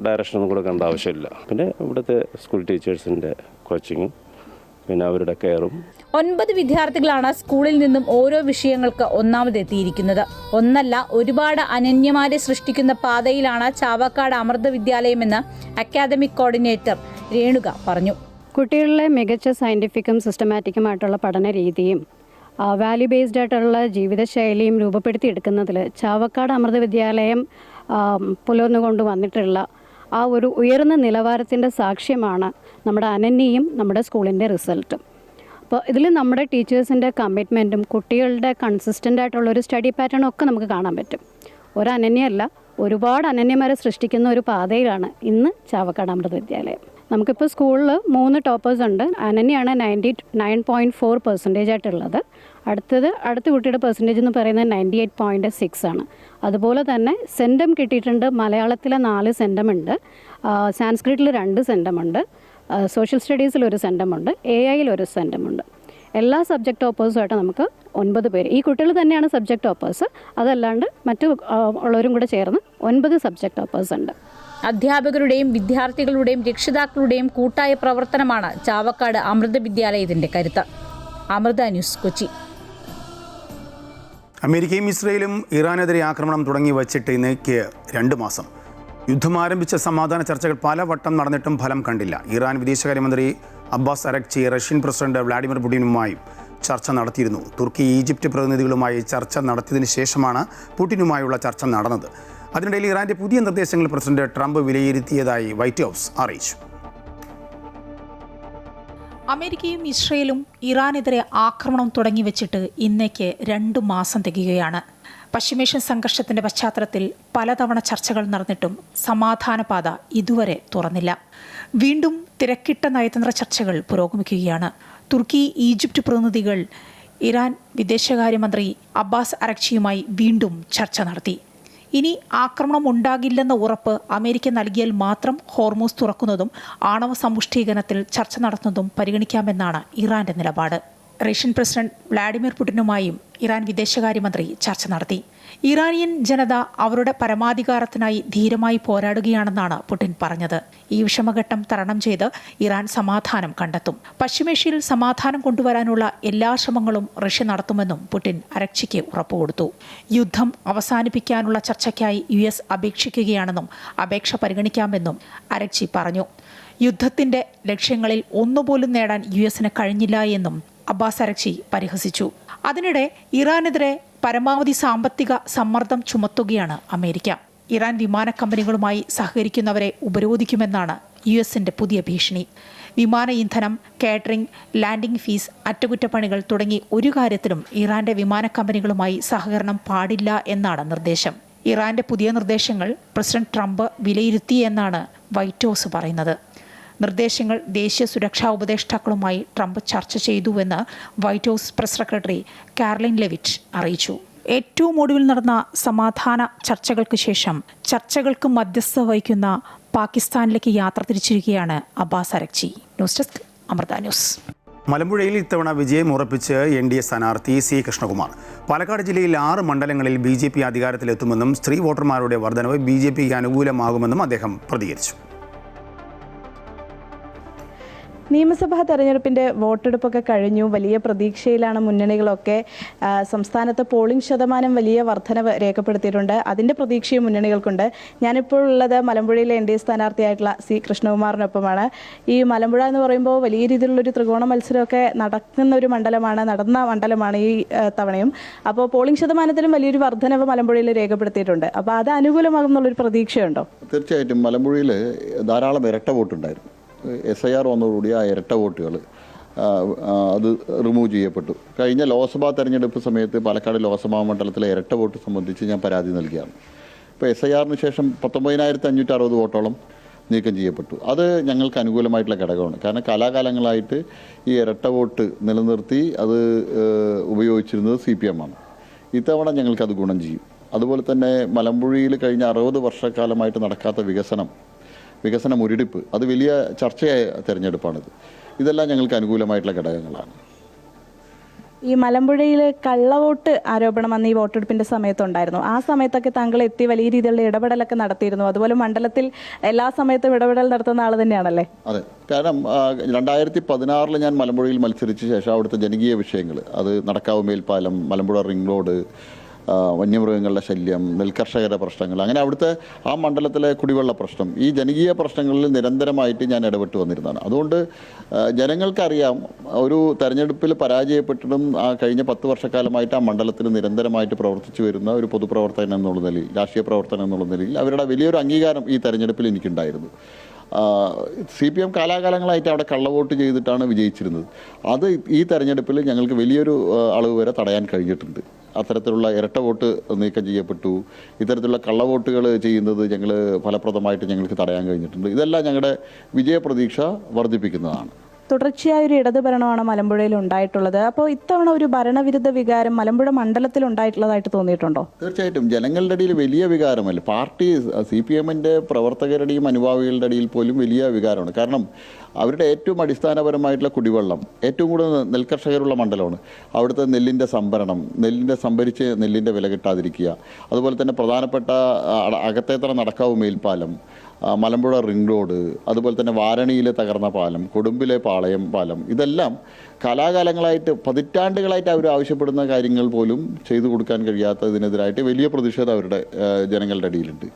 ഡയറക്ഷനൊന്നും കൊടുക്കേണ്ട ആവശ്യമില്ല. പിന്നെ ഇവിടുത്തെ സ്കൂൾ ടീച്ചേഴ്സിൻ്റെ കോച്ചിങ്ങും പിന്നെ അവരുടെ കെയറും. 9 വിദ്യാർത്ഥികളാണ് സ്കൂളിൽ നിന്നും ഓരോ വിഷയങ്ങൾക്ക് ഒന്നാമതെത്തിയിരിക്കുന്നത്. ഒന്നല്ല, ഒരുപാട് അനന്യമാരെ സൃഷ്ടിക്കുന്ന പാതയിലാണ് ചാവക്കാട് അമൃത വിദ്യാലയമെന്ന് അക്കാദമിക് കോർഡിനേറ്റർ രേണുക പറഞ്ഞു. കുട്ടികളിലെ മികച്ച സയൻറ്റിഫിക്കും സിസ്റ്റമാറ്റിക്കുമായിട്ടുള്ള പഠന രീതിയും വാല്യൂ ബേസ്ഡ് ആയിട്ടുള്ള ജീവിതശൈലിയും രൂപപ്പെടുത്തിയെടുക്കുന്നതിൽ ചാവക്കാട് അമൃത വിദ്യാലയം പുലർന്നുകൊണ്ട് വന്നിട്ടുള്ള ആ ഒരു ഉയർന്ന നിലവാരത്തിൻ്റെ സാക്ഷ്യമാണ് നമ്മുടെ അനന്യയും നമ്മുടെ സ്കൂളിൻ്റെ റിസൾട്ടും. അപ്പോൾ ഇതിൽ നമ്മുടെ ടീച്ചേഴ്സിൻ്റെ കമ്മിറ്റ്മെൻറ്റും കുട്ടികളുടെ കൺസിസ്റ്റൻ്റ് ആയിട്ടുള്ളൊരു സ്റ്റഡി പാറ്റേണും ഒക്കെ നമുക്ക് കാണാൻ പറ്റും. ഒരു അനന്യല്ല, ഒരുപാട് അനന്യമാരെ സൃഷ്ടിക്കുന്ന ഒരു പാതയിലാണ് ഇന്ന് ചാവക്കാട് അമൃത വിദ്യാലയം. നമുക്കിപ്പോൾ സ്കൂളിൽ 3 ടോപ്പേഴ്സ് ഉണ്ട്. അനന്യയാണ് 99.4% ആയിട്ടുള്ളത്. അടുത്ത കുട്ടിയുടെ പെർസെൻറ്റേജ് എന്ന് പറയുന്നത് 98.6 ആണ്. അതുപോലെ തന്നെ സെൻറ്റം കിട്ടിയിട്ടുണ്ട്. മലയാളത്തിലെ 4 സെൻറ്റം ഉണ്ട്, സാൻസ്ക്രിറ്റിൽ 2 സെൻറ്റം ഉണ്ട്, സോഷ്യൽ സ്റ്റഡീസിൽ 1 സെൻറ്റം ഉണ്ട്, AI-യിൽ 1 സെൻറ്റം ഉണ്ട്. എല്ലാ സബ്ജക്റ്റ് ടോപ്പേഴ്സുമായിട്ട് നമുക്ക് 9 പേര്. ഈ കുട്ടികൾ തന്നെയാണ് സബ്ജക്റ്റ് ടോപ്പേഴ്സ്. അതല്ലാണ്ട് മറ്റു ഉള്ളവരും കൂടെ ചേർന്ന് 9 സബ്ജക്റ്റ് ടോപ്പേഴ്സ് ഉണ്ട്. അധ്യാപകരുടെയും വിദ്യാർത്ഥികളുടെയും രക്ഷിതാക്കളുടെയും കൂട്ടായ പ്രവർത്തനമാണ് ചാവക്കാട് അമൃത വിദ്യാലയത്തിന്റെ കരുത്ത്. അമൃത ന്യൂസ്, കൊച്ചി. അമേരിക്കയും ഇസ്രയേലും ഇറാനെതിരെ ആക്രമണം തുടങ്ങി വച്ചിട്ട് ഇന്നേക്ക് 2 മാസം. യുദ്ധം ആരംഭിച്ച സമാധാന ചർച്ചകൾ പലവട്ടം നടന്നിട്ടും ഫലം കണ്ടില്ല. ഇറാൻ വിദേശകാര്യമന്ത്രി Abbas Araghchi Russian president Vladimir പുടിനുമായും ചർച്ച നടത്തിയിരുന്നു. തുർക്കി ഈജിപ്റ്റ് പ്രതിനിധികളുമായി ചർച്ച നടത്തിയതിനു ശേഷമാണ് പുടിനുമായുള്ള ചർച്ച നടന്നത്. അതിനിടയിൽ ഇറാന്റെ പുതിയ നിർദ്ദേശങ്ങൾ പ്രസിഡന്റ് ട്രംപ് വിലയിരുത്തിയതായി വൈറ്റ് ഹൗസ് അറിയിച്ചു. അമേരിക്കയും ഇസ്രയേലും ഇറാനെതിരെ ആക്രമണം തുടങ്ങിവെച്ചിട്ട് ഇന്നേക്ക് 2 മാസം തികയുകയാണ്. പശ്ചിമേഷ്യൻ സംഘർഷത്തിന്റെ പശ്ചാത്തലത്തിൽ പലതവണ ചർച്ചകൾ നടന്നിട്ടും സമാധാനപാത ഇതുവരെ തുറന്നില്ല. വീണ്ടും തിരക്കിട്ട നയതന്ത്ര ചർച്ചകൾ പുരോഗമിക്കുകയാണ്. തുർക്കി ഈജിപ്റ്റ് പ്രതിനിധികൾ ഇറാൻ വിദേശകാര്യമന്ത്രി അബ്ബാസ് അരക്ചിയുമായി വീണ്ടും ചർച്ച നടത്തി. ഇനി ആക്രമണം ഉണ്ടാകില്ലെന്ന ഉറപ്പ് അമേരിക്ക നൽകിയാൽ മാത്രം ഹോർമൂസ് തുറക്കുന്നതും ആണവ സമ്പുഷ്ടീകരണത്തിൽ ചർച്ച നടത്തുന്നതും പരിഗണിക്കാമെന്നാണ് ഇറാന്റെ നിലപാട്. റഷ്യൻ പ്രസിഡന്റ് വ്ളാഡിമിർ പുടിനുമായും ഇറാൻ വിദേശകാര്യമന്ത്രി ചർച്ച നടത്തി. ഇറാനിയൻ ജനത അവരുടെ പരമാധികാരത്തിനായി ധീരമായി പോരാടുകയാണെന്നാണ് പുടിൻ പറഞ്ഞത്. ഈ വിഷമഘട്ടം തരണം ചെയ്ത് ഇറാൻ സമാധാനം കണ്ടെത്തും. പശ്ചിമേഷ്യയിൽ സമാധാനം കൊണ്ടുവരാനുള്ള എല്ലാ ശ്രമങ്ങളും റഷ്യ നടത്തുമെന്നും പുടിൻ അരക്ചിക്ക് ഉറപ്പുകൊടുത്തു. യുദ്ധം അവസാനിപ്പിക്കാനുള്ള ചർച്ചയ്ക്കായി US അപേക്ഷിക്കുകയാണെന്നും അപേക്ഷ പരിഗണിക്കാമെന്നും അരക്ചി പറഞ്ഞു. യുദ്ധത്തിന്റെ ലക്ഷ്യങ്ങളിൽ ഒന്നുപോലും നേടാൻ US കഴിഞ്ഞില്ല എന്നും അബ്ബാസ് അരക്ചി പരിഹസിച്ചു. അതിനിടെ ഇറാനെതിരെ പരമാവധി സാമ്പത്തിക സമ്മർദ്ദം ചുമത്തുകയാണ് അമേരിക്ക. ഇറാൻ വിമാന കമ്പനികളുമായി സഹകരിക്കുന്നവരെ ഉപരോധിക്കുമെന്നാണ് US പുതിയ ഭീഷണി. വിമാന ഇന്ധനം, കാറ്ററിംഗ്, ലാൻഡിംഗ് ഫീസ്, അറ്റകുറ്റപ്പണികൾ തുടങ്ങി ഒരു കാര്യത്തിലും ഇറാന്റെ വിമാന കമ്പനികളുമായി സഹകരണം പാടില്ല എന്നാണ് നിർദ്ദേശം. ഇറാന്റെ പുതിയ നിർദ്ദേശങ്ങൾ പ്രസിഡന്റ് ട്രംപ് വിലയിരുത്തിയെന്നാണ് വൈറ്റ് ഹൗസ് പറയുന്നത്. നിർദ്ദേശങ്ങൾ ദേശീയ സുരക്ഷാ ഉപദേഷ്ടാക്കളുമായി ട്രംപ് ചർച്ച ചെയ്തുവെന്ന് white house press secretary Caroline Leavitt അറിയിച്ചു. ഏറ്റവും ഒടുവിൽ നടന്ന സമാധാന ചർച്ചകൾക്ക് ശേഷം ചർച്ചകൾക്ക് മധ്യസ്ഥത വഹിക്കുന്ന പാകിസ്ഥാനിലേക്ക് യാത്ര തിരിച്ചിരിക്കുകയാണ് Abbas Araghchi. News desk Amrita news. മലമ്പുഴയിൽ ഇത്തവണ വിജയം ഉറപ്പിച്ച് NDA സ്ഥാനാർത്ഥി C കൃഷ്ണകുമാർ. പാലക്കാട് ജില്ലയിൽ 6 മണ്ഡലങ്ങളിൽ BJP അധികാരത്തിലെത്തുമെന്നും സ്ത്രീ വോട്ടർമാരുടെ വർധനവ് BJPക്ക് അനുകൂലമാകുമെന്നും അദ്ദേഹം പ്രതികരിച്ചു. നിയമസഭാ തെരഞ്ഞെടുപ്പിൻ്റെ വോട്ടെടുപ്പൊക്കെ കഴിഞ്ഞു. വലിയ പ്രതീക്ഷയിലാണ് മുന്നണികളൊക്കെ. സംസ്ഥാനത്ത് പോളിംഗ് ശതമാനം വലിയ വർധനവ് രേഖപ്പെടുത്തിയിട്ടുണ്ട്. അതിൻ്റെ പ്രതീക്ഷയും മുന്നണികൾക്കുണ്ട്. ഞാനിപ്പോൾ ഉള്ളത് മലമ്പുഴയിലെ NDA സ്ഥാനാർത്ഥിയായിട്ടുള്ള C കൃഷ്ണകുമാറിനൊപ്പമാണ്. ഈ മലമ്പുഴ എന്ന് പറയുമ്പോൾ വലിയ രീതിയിലുള്ളൊരു ത്രികോണ മത്സരമൊക്കെ നടന്ന മണ്ഡലമാണ് ഈ തവണയും. അപ്പോൾ പോളിംഗ് ശതമാനത്തിലും വലിയൊരു വർധനവ് മലമ്പുഴയിൽ രേഖപ്പെടുത്തിയിട്ടുണ്ട്. അപ്പോൾ അത് അനുകൂലമാകുമെന്നുള്ളൊരു പ്രതീക്ഷയുണ്ടോ? തീർച്ചയായിട്ടും മലമ്പുഴയിൽ ധാരാളം ഇരട്ട വോട്ടുണ്ടായിരുന്നു. SIR വന്നതോടുകൂടി ആ ഇരട്ട വോട്ടുകൾ അത് റിമൂവ് ചെയ്യപ്പെട്ടു. കഴിഞ്ഞ ലോക്സഭാ തെരഞ്ഞെടുപ്പ് സമയത്ത് പാലക്കാട് ലോക്സഭാ മണ്ഡലത്തിലെ ഇരട്ട വോട്ട് സംബന്ധിച്ച് ഞാൻ പരാതി നൽകിയാണ്. ഇപ്പോൾ SIRന് ശേഷം 19,560 വോട്ടോളം നീക്കം ചെയ്യപ്പെട്ടു. അത് ഞങ്ങൾക്ക് അനുകൂലമായിട്ടുള്ള ഘടകമാണ്. കാരണം കാലാകാലങ്ങളായിട്ട് ഈ ഇരട്ട വോട്ട് നിലനിർത്തി അത് ഉപയോഗിച്ചിരുന്നത് CPM ആണ്. ഇത്തവണ ഞങ്ങൾക്കത് ഗുണം ചെയ്യും. അതുപോലെ തന്നെ മലമ്പുഴയിൽ കഴിഞ്ഞ 60 വർഷക്കാലമായിട്ട് നടക്കാത്ത വികസന മുരടിപ്പ്, അത് വലിയ ചർച്ചയായ തെരഞ്ഞെടുപ്പാണിത്. ഇതെല്ലാം ഞങ്ങൾക്ക് അനുകൂലമായിട്ടുള്ള ഘടകങ്ങളാണ്. ഈ മലമ്പുഴയിൽ കള്ളവോട്ട് ആരോപണം അന്ന് ഈ വോട്ടെടുപ്പിൻ്റെ സമയത്തുണ്ടായിരുന്നു. ആ സമയത്തൊക്കെ താങ്കൾ എത്തി വലിയ രീതിയിലുള്ള ഇടപെടലൊക്കെ നടത്തിയിരുന്നു. അതുപോലെ മണ്ഡലത്തിൽ എല്ലാ സമയത്തും ഇടപെടൽ നടത്തുന്ന ആൾ തന്നെയാണല്ലേ? അതെ, കാരണം 2016 ഞാൻ മലമ്പുഴയിൽ മത്സരിച്ച ശേഷം അവിടുത്തെ ജനകീയ വിഷയങ്ങൾ, അത് നടക്കാവ് മേൽപ്പാലം, മലമ്പുഴ റിംഗ് റോഡ്, വന്യമൃഗങ്ങളുടെ ശല്യം, നെൽകർഷകരുടെ പ്രശ്നങ്ങൾ, അങ്ങനെ അവിടുത്തെ ആ മണ്ഡലത്തിലെ കുടിവെള്ള പ്രശ്നം, ഈ ജനകീയ പ്രശ്നങ്ങളിൽ നിരന്തരമായിട്ട് ഞാൻ ഇടപെട്ട് വന്നിരുന്നതാണ്. അതുകൊണ്ട് ജനങ്ങൾക്കറിയാം, ഒരു തെരഞ്ഞെടുപ്പിൽ പരാജയപ്പെട്ടിട്ടും കഴിഞ്ഞ 10 വർഷക്കാലമായിട്ട് ആ മണ്ഡലത്തിൽ നിരന്തരമായിട്ട് പ്രവർത്തിച്ചു വരുന്ന ഒരു പൊതുപ്രവർത്തകൻ എന്നുള്ള നിലയിൽ, രാഷ്ട്രീയ പ്രവർത്തനം എന്നുള്ള നിലയിൽ അവരുടെ വലിയൊരു അംഗീകാരം ഈ തെരഞ്ഞെടുപ്പിൽ എനിക്കുണ്ടായിരുന്നു. CPM കാലാകാലങ്ങളായിട്ട് അവിടെ കള്ളവോട്ട് ചെയ്തിട്ടാണ് വിജയിച്ചിരുന്നത്. അത് ഈ തെരഞ്ഞെടുപ്പിൽ ഞങ്ങൾക്ക് വലിയൊരു അളവ് വരെ തടയാൻ കഴിഞ്ഞിട്ടുണ്ട്. അത്തരത്തിലുള്ള ഇരട്ട വോട്ട് നീക്കം ചെയ്യപ്പെട്ടു. ഇത്തരത്തിലുള്ള കള്ളവോട്ടുകൾ ചെയ്യുന്നത് ഞങ്ങൾ ഫലപ്രദമായിട്ട് ഞങ്ങൾക്ക് തടയാൻ കഴിഞ്ഞിട്ടുണ്ട്. ഇതെല്ലാം ഞങ്ങളുടെ വിജയപ്രതീക്ഷ വർദ്ധിപ്പിക്കുന്നതാണ്. തുടർച്ചയായ ഒരു ഇടത് ഭരണമാണ് മലമ്പുഴയിൽ ഉണ്ടായിട്ടുള്ളത്. അപ്പോൾ ഇത്തവണ ഒരു ഭരണവിരുദ്ധ വികാരം മലമ്പുഴ മണ്ഡലത്തിൽ ഉണ്ടായിട്ടുള്ളതായിട്ട് തോന്നിയിട്ടുണ്ടോ? തീർച്ചയായിട്ടും ജനങ്ങളുടെ ഇടയിൽ വലിയ വികാരമല്ല, പാർട്ടി CPMൻ്റെ പ്രവർത്തകരുടെയും അനുഭാവികളുടെ ഇടയിൽ പോലും വലിയ വികാരമാണ്. കാരണം അവരുടെ ഏറ്റവും അടിസ്ഥാനപരമായിട്ടുള്ള കുടിവെള്ളം, ഏറ്റവും കൂടുതൽ നെൽകർഷകരുള്ള മണ്ഡലമാണ്. അവിടുത്തെ നെല്ലിൻ്റെ സംഭരണം, സംഭരിച്ച് നെല്ലിൻ്റെ വില കിട്ടാതിരിക്കുക, അതുപോലെ തന്നെ പ്രധാനപ്പെട്ട അകത്തേത്തറ നടക്കാവ് മേൽപ്പാലം, മലമ്പുഴ റിംഗ് റോഡ്, അതുപോലെ തന്നെ വാരണയിലെ തകർന്ന പാലം, കൊടുമ്പിലെ പാളയം പാലം, ഇതെല്ലാം കാലാകാലങ്ങളായിട്ട് പതിറ്റാണ്ടുകളായിട്ട് അവർ ആവശ്യപ്പെടുന്ന കാര്യങ്ങൾ പോലും ചെയ്തു കൊടുക്കാൻ കഴിയാത്തതിനെതിരായിട്ട് വലിയ പ്രതിഷേധം അവരുടെ ജനങ്ങളുടെ ഇടയിലുണ്ട്.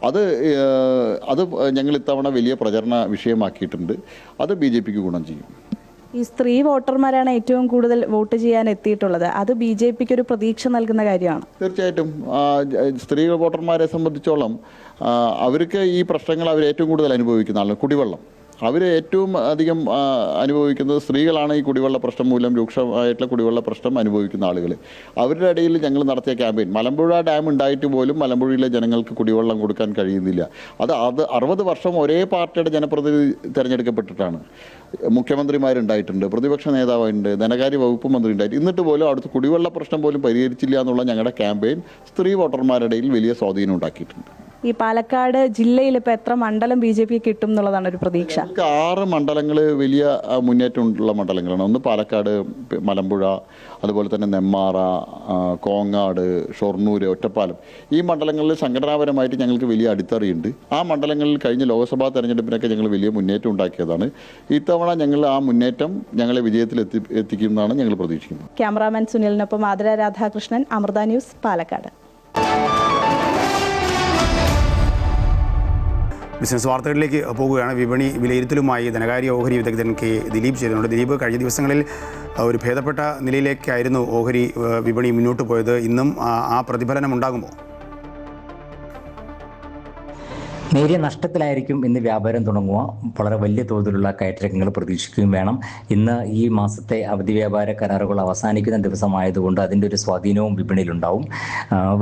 അത് ഞങ്ങൾ ഇത്തവണ വലിയ പ്രചരണ വിഷയമാക്കിയിട്ടുണ്ട്. അത് BJPക്ക് ഗുണം ചെയ്യും. ഈ സ്ത്രീ വോട്ടർമാരാണ് ഏറ്റവും കൂടുതൽ വോട്ട് ചെയ്യാൻ എത്തിയിട്ടുള്ളത്. അത് BJPക്ക് ഒരു പ്രതീക്ഷ നൽകുന്ന കാര്യമാണ്. തീർച്ചയായിട്ടും സ്ത്രീ വോട്ടർമാരെ സംബന്ധിച്ചോളം അവർക്ക് ഈ പ്രശ്നങ്ങൾ അവർ ഏറ്റവും കൂടുതൽ അനുഭവിക്കുന്ന ആളാണ്. കുടിവെള്ളം അവർ ഏറ്റവും അധികം അനുഭവിക്കുന്നത് സ്ത്രീകളാണ്. ഈ കുടിവെള്ള പ്രശ്നം മൂലം രൂക്ഷമായിട്ടുള്ള കുടിവെള്ള പ്രശ്നം അനുഭവിക്കുന്ന ആളുകൾ. അവരുടെ ഇടയിൽ ഞങ്ങൾ നടത്തിയ ക്യാമ്പയിൻ, മലമ്പുഴ ഡാം ഉണ്ടായിട്ട് പോലും മലമ്പുഴയിലെ ജനങ്ങൾക്ക് കുടിവെള്ളം കൊടുക്കാൻ കഴിയുന്നില്ല. അത് 60 വർഷം ഒരേ പാർട്ടിയുടെ ജനപ്രതിനിധി തിരഞ്ഞെടുക്കപ്പെട്ടിട്ടാണ്. മുഖ്യമന്ത്രിമാരുണ്ടായിട്ടുണ്ട്, പ്രതിപക്ഷ നേതാവുണ്ട്, ധനകാര്യ വകുപ്പ് മന്ത്രി ഉണ്ടായിട്ട്, എന്നിട്ട് പോലും അവിടുത്തെ കുടിവെള്ള പ്രശ്നം പോലും പരിഹരിച്ചില്ല എന്നുള്ള ഞങ്ങളുടെ ക്യാമ്പയിൻ സ്ത്രീ വോട്ടർമാരുടെ ഇടയിൽ വലിയ സ്വാധീനം ഉണ്ടാക്കിയിട്ടുണ്ട്. ഈ പാലക്കാട് ജില്ലയിൽ ഇപ്പോൾ എത്ര മണ്ഡലം BJP കിട്ടും എന്നുള്ളതാണ് ഒരു പ്രതീക്ഷ? 6 മണ്ഡലങ്ങൾ വലിയ മുന്നേറ്റമുള്ള മണ്ഡലങ്ങളാണ്. ഒന്ന് പാലക്കാട്, മലമ്പുഴ, അതുപോലെ തന്നെ നെമ്മാറ, കോങ്ങാട്, ഷൊർണൂർ, ഒറ്റപ്പാലം. ഈ മണ്ഡലങ്ങളിൽ സംഘടനാപരമായിട്ട് ഞങ്ങൾക്ക് വലിയ അടിത്തറയുണ്ട്. ആ മണ്ഡലങ്ങളിൽ കഴിഞ്ഞ ലോക്സഭാ തെരഞ്ഞെടുപ്പിനൊക്കെ ഞങ്ങൾ വലിയ മുന്നേറ്റം ഉണ്ടാക്കിയതാണ്. ഇത്തവണ ഞങ്ങൾ ആ മുന്നേറ്റം ഞങ്ങളെ വിജയത്തിൽ എത്തിക്കുമെന്നാണ് ഞങ്ങൾ പ്രതീക്ഷിക്കുന്നത്. ക്യാമറാമാൻ സുനിലിനൊപ്പം ആതിര രാധാകൃഷ്ണൻ, അമൃത ന്യൂസ്, പാലക്കാട്. ബിസിനസ് വാർത്തകളിലേക്ക് പോകുകയാണ്. വിപണി വിലയിരുത്തലുമായി ധനകാര്യ ഓഹരി വിദഗ്ധൻ K. ദിലീപ് ചേരുന്നുണ്ട്. ദിലീപ്, കഴിഞ്ഞ ദിവസങ്ങളിൽ ഒരു ഭേദപ്പെട്ട നിലയിലേക്കായിരുന്നു ഓഹരി വിപണി മുന്നോട്ട് പോയത്. ഇന്നും ആ പ്രതിഫലനം ഉണ്ടാകുമോ? നേരിയ നഷ്ടത്തിലായിരിക്കും ഇന്ന് വ്യാപാരം തുടങ്ങുക. വളരെ വലിയ തോതിലുള്ള കയറ്റിറക്കങ്ങൾ പ്രതീക്ഷിക്കുകയും വേണം. ഇന്ന് ഈ മാസത്തെ അവധി വ്യാപാര കരാറുകൾ അവസാനിക്കുന്ന ദിവസമായതുകൊണ്ട് അതിൻ്റെ ഒരു സ്വാധീനവും വിപണിയിലുണ്ടാവും.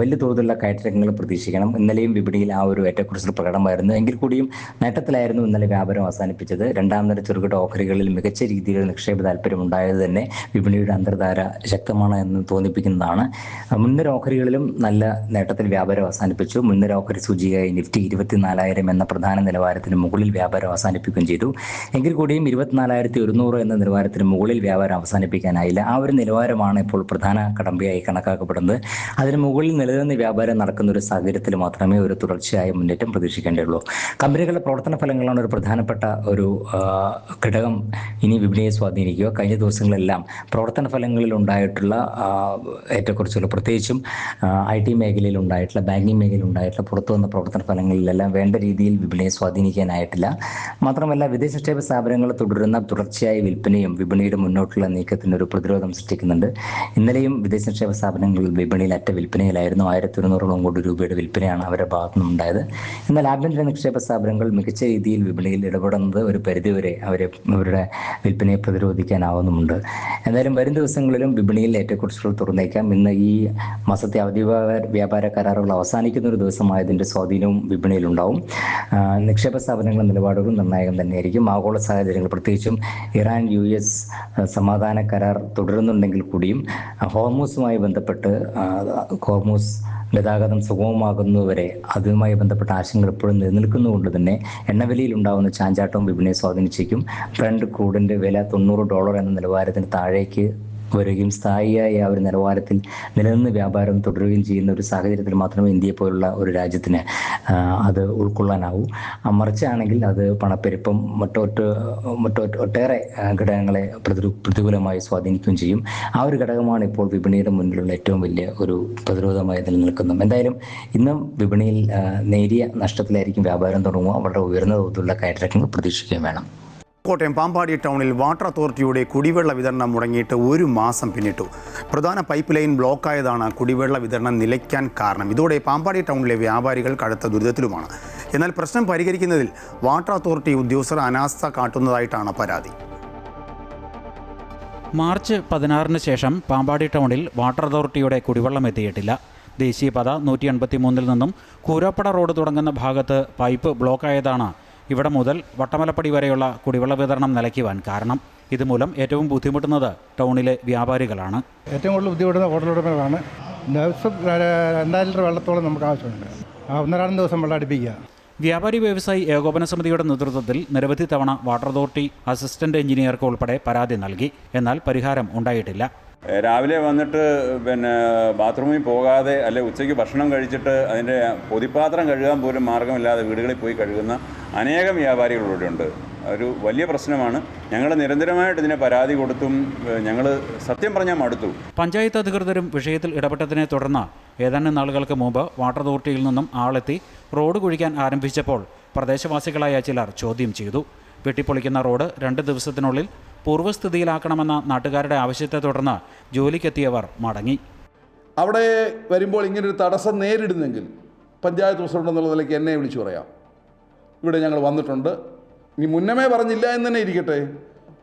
വലിയ തോതിലുള്ള കയറ്റിറക്കങ്ങൾ പ്രതീക്ഷിക്കണം. ഇന്നലെയും വിപണിയിൽ ആ ഒരു ഏറ്റക്കുറച്ചിൽ പ്രകടമായിരുന്നു. എങ്കിൽ കൂടിയും നേട്ടത്തിലായിരുന്നു ഇന്നലെ വ്യാപാരം അവസാനിപ്പിച്ചത്. രണ്ടാം നിര ചെറുകിട ഓഹരികളിൽ മികച്ച രീതിയിൽ നിക്ഷേപ താല്പര്യം ഉണ്ടായത് തന്നെ വിപണിയുടെ അന്തർധാര ശക്തമാണ് എന്ന് തോന്നിപ്പിക്കുന്നതാണ്. മുൻനിര ഓഹരികളിലും നല്ല നേട്ടത്തിൽ വ്യാപാരം അവസാനിപ്പിച്ചു. മുൻനിര ഓഹരി സൂചികയായി നിഫ്റ്റി 24,000 എന്ന പ്രധാന നിലവാരത്തിന് മുകളിൽ വ്യാപാരം അവസാനിപ്പിക്കുകയും ചെയ്തു. എങ്കിൽ കൂടിയും 24,100 എന്ന നിലവാരത്തിന് മുകളിൽ വ്യാപാരം അവസാനിപ്പിക്കാനായില്ല. ആ ഒരു നിലവാരമാണ് ഇപ്പോൾ പ്രധാന കടമ്പയായി കണക്കാക്കപ്പെടുന്നത്. അതിന് മുകളിൽ നിലനിന്ന് വ്യാപാരം നടക്കുന്ന ഒരു സാഹചര്യത്തിൽ മാത്രമേ ഒരു തുടർച്ചയായ മുന്നേറ്റം പ്രതീക്ഷിക്കേണ്ടതുള്ളൂ. കമ്പനികളുടെ പ്രവർത്തന ഫലങ്ങളാണ് ഒരു പ്രധാനപ്പെട്ട ഒരു ഘടകം ഇനി വിപണിയെ സ്വാധീനിക്കുക. കഴിഞ്ഞ ദിവസങ്ങളെല്ലാം പ്രവർത്തന ഫലങ്ങളിൽ ഉണ്ടായിട്ടുള്ള ഏറ്റക്കുറച്ചുകൾ, പ്രത്യേകിച്ചും IT മേഖലയിൽ ഉണ്ടായിട്ടുള്ള, ബാങ്കിങ് മേഖലയിൽ ഉണ്ടായിട്ടുള്ള പുറത്തു വന്ന പ്രവർത്തന ഫലങ്ങളിലെല്ലാം വേണ്ട രീതിയിൽ വിപണിയെ സ്വാധീനിക്കാനായിട്ടില്ല. മാത്രമല്ല വിദേശ നിക്ഷേപ സ്ഥാപനങ്ങൾ തുടരുന്ന തുടർച്ചയായ വിൽപ്പനയും വിപണിയുടെ മുന്നോട്ടുള്ള നീക്കത്തിന് ഒരു പ്രതിരോധം സൃഷ്ടിക്കുന്നുണ്ട്. ഇന്നലെയും വിദേശ നിക്ഷേപ സ്ഥാപനങ്ങളിൽ വിപണിയിൽ അറ്റ വിൽപ്പനയിലായിരുന്നു. 1,100 കോടി രൂപയുടെ വിൽപ്പനയാണ് അവരുടെ ഭാഗത്തു നിന്നുണ്ടായത്. എന്നാൽ ആഭ്യന്തര നിക്ഷേപ സ്ഥാപനങ്ങൾ മികച്ച രീതിയിൽ വിപണിയിൽ ഇടപെടുന്നത് ഒരു പരിധിവരെ അവരുടെ വിൽപ്പനയെ പ്രതിരോധിക്കാനാവുന്നുമുണ്ട്. എന്തായാലും വരും ദിവസങ്ങളിലും വിപണിയിൽ ഏറ്റക്കുറച്ചിലുകൾ തുറന്നേക്കാം. ഇന്ന് ഈ മാസത്തെ അവധി വ്യാപാര കരാറുകൾ അവസാനിക്കുന്ന ഒരു ദിവസമായതിൻ്റെ സ്വാധീനവും വിപണിയിലുണ്ടാവും. നിക്ഷേപ സ്ഥാപനങ്ങളുടെ നിലപാടുകൾ നിർണായകം തന്നെയായിരിക്കും. ആഗോള സാഹചര്യങ്ങൾ, പ്രത്യേകിച്ചും ഇറാൻ US സമാധാന കരാർ തുടരുന്നുണ്ടെങ്കിൽ കൂടിയും ഹോർമൂസുമായി ബന്ധപ്പെട്ട് ഹോർമൂസ് ഗതാഗതം സുഗമമാകുന്നതുവരെ അതുമായി ബന്ധപ്പെട്ട ആശങ്കകൾ എപ്പോഴും നിലനിൽക്കുന്നതുകൊണ്ട് തന്നെ എണ്ണവിലയിൽ ഉണ്ടാകുന്ന ചാഞ്ചാട്ടവും വിപണിയെ സ്വാധീനിച്ചേക്കും. ബ്രന്റ് ക്രൂഡിൻ്റെ വില $90 എന്ന നിലവാരത്തിന് താഴേക്ക് വരികയും സ്ഥായിയായ ആ ഒരു നിലവാരത്തിൽ നിലനിന്ന് വ്യാപാരം തുടരുകയും ചെയ്യുന്ന ഒരു സാഹചര്യത്തിൽ മാത്രമേ ഇന്ത്യയെ പോലുള്ള ഒരു രാജ്യത്തിന് അത് ഉൾക്കൊള്ളാനാവൂ. മറിച്ചാണെങ്കിൽ അത് പണപ്പെരുപ്പം ഒട്ടേറെ ഘടകങ്ങളെ പ്രതികൂലമായി സ്വാധീനിക്കുകയും ചെയ്യും. ആ ഒരു ഘടകമാണ് ഇപ്പോൾ വിപണിയുടെ മുന്നിലുള്ള ഏറ്റവും വലിയ ഒരു പ്രതിരോധമായി നിലനിൽക്കുന്നത്. എന്തായാലും ഇന്നും വിപണിയിൽ നേരിയ നഷ്ടത്തിലായിരിക്കും വ്യാപാരം തുടങ്ങുക. വളരെ ഉയർന്ന തോതിലുള്ള കയറ്റിറക്കങ്ങൾ പ്രതീക്ഷിക്കുകയും വേണം. കോട്ടയം പാമ്പാടി ടൗണിൽ വാട്ടർ അതോറിറ്റിയുടെ കുടിവെള്ള വിതരണം മുടങ്ങിയിട്ട് 1 മാസം പിന്നിട്ടു. പ്രധാന പൈപ്പ് ലൈൻ ബ്ലോക്കായതാണ് കുടിവെള്ള വിതരണം നിലയ്ക്കാൻ കാരണം. ഇതോടെ പാമ്പാടി ടൗണിലെ വ്യാപാരികൾ കടുത്ത ദുരിതത്തിലുമാണ്. എന്നാൽ പ്രശ്നം പരിഹരിക്കുന്നതിൽ വാട്ടർ അതോറിറ്റി ഉദ്യോഗസ്ഥർ അനാസ്ഥ കാട്ടുന്നതായിട്ടാണ് പരാതി. മാർച്ച് 16 ശേഷം പാമ്പാടി ടൗണിൽ വാട്ടർ അതോറിറ്റിയുടെ കുടിവെള്ളം എത്തിയിട്ടില്ല. ദേശീയപാത 183 നിന്നും കൂരാപ്പട റോഡ് തുടങ്ങുന്ന ഭാഗത്ത് പൈപ്പ് ബ്ലോക്കായതാണ് ഇവിടെ മുതൽ വട്ടമലപ്പടി വരെയുള്ള കുടിവെള്ള വിതരണം നിലയ്ക്കുവാൻ കാരണം. ഇതുമൂലം ഏറ്റവും ബുദ്ധിമുട്ടുന്നത് ടൗണിലെ വ്യാപാരികളാണ്. ഏറ്റവും കൂടുതൽ ബുദ്ധിമുട്ടുന്ന ഹോട്ടലുടമകളാണ്. ദിവസം 2000 ലിറ്റർ വെള്ളത്തോളം നമുക്ക് ആവശ്യമുണ്ട്. 1-2 ദിവസം വെള്ളം അടുപ്പിക്കുക. വ്യാപാരി വ്യവസായി ഏകോപന സമിതിയുടെ നേതൃത്വത്തിൽ നിരവധി തവണ വാട്ടർ അതോറിറ്റി അസിസ്റ്റന്റ് എഞ്ചിനീയർക്ക് ഉൾപ്പെടെ പരാതി നൽകി. എന്നാൽ പരിഹാരം ഉണ്ടായിട്ടില്ല. രാവിലെ വന്നിട്ട് പിന്നെ ബാത്റൂമിൽ പോകാതെ അല്ലെ ഉച്ചയ്ക്ക് ഭക്ഷണം കഴിച്ചിട്ട് അതിൻ്റെ പൊതിപ്പാത്രം കഴുകാൻ പോലും മാർഗമില്ലാതെ വീടുകളിൽ പോയി കഴുകുന്ന അനേകം വ്യാപാരികൾ ഇവിടെയുണ്ട്. ഒരു വലിയ പ്രശ്നമാണ്. ഞങ്ങൾ നിരന്തരമായിട്ട് ഇതിനെ പരാതി കൊടുത്തും ഞങ്ങൾ സത്യം പറഞ്ഞാൽ മടുത്തു. പഞ്ചായത്ത് അധികൃതരും വിഷയത്തിൽ ഇടപെട്ടതിനെ തുടർന്ന് ഏതാനും നാളുകൾക്ക് മുമ്പ് വാട്ടർ അതോറിറ്റിയിൽ നിന്നും ആളെത്തി റോഡ് കുഴിക്കാൻ ആരംഭിച്ചപ്പോൾ പ്രദേശവാസികളായ ചിലർ ചോദ്യം ചെയ്തു. വെട്ടിപ്പൊളിക്കുന്ന റോഡ് 2 ദിവസത്തിനുള്ളിൽ പൂർവ്വസ്ഥിതിയിലാക്കണമെന്ന നാട്ടുകാരുടെ ആവശ്യത്തെ തുടർന്ന് ജോലിക്കെത്തിയവർ മടങ്ങി. അവിടെ വരുമ്പോൾ ഇങ്ങനൊരു തടസ്സം നേരിടുന്നെങ്കിൽ പഞ്ചായത്ത് പ്രസിഡന്റ് എന്നുള്ള നിലയ്ക്ക് എന്നെ വിളിച്ചു പറയാം. ഇവിടെ ഞങ്ങൾ വന്നിട്ടുണ്ട്, ഇനി മുന്നമേ പറഞ്ഞില്ല എന്ന് തന്നെ ഇരിക്കട്ടെ,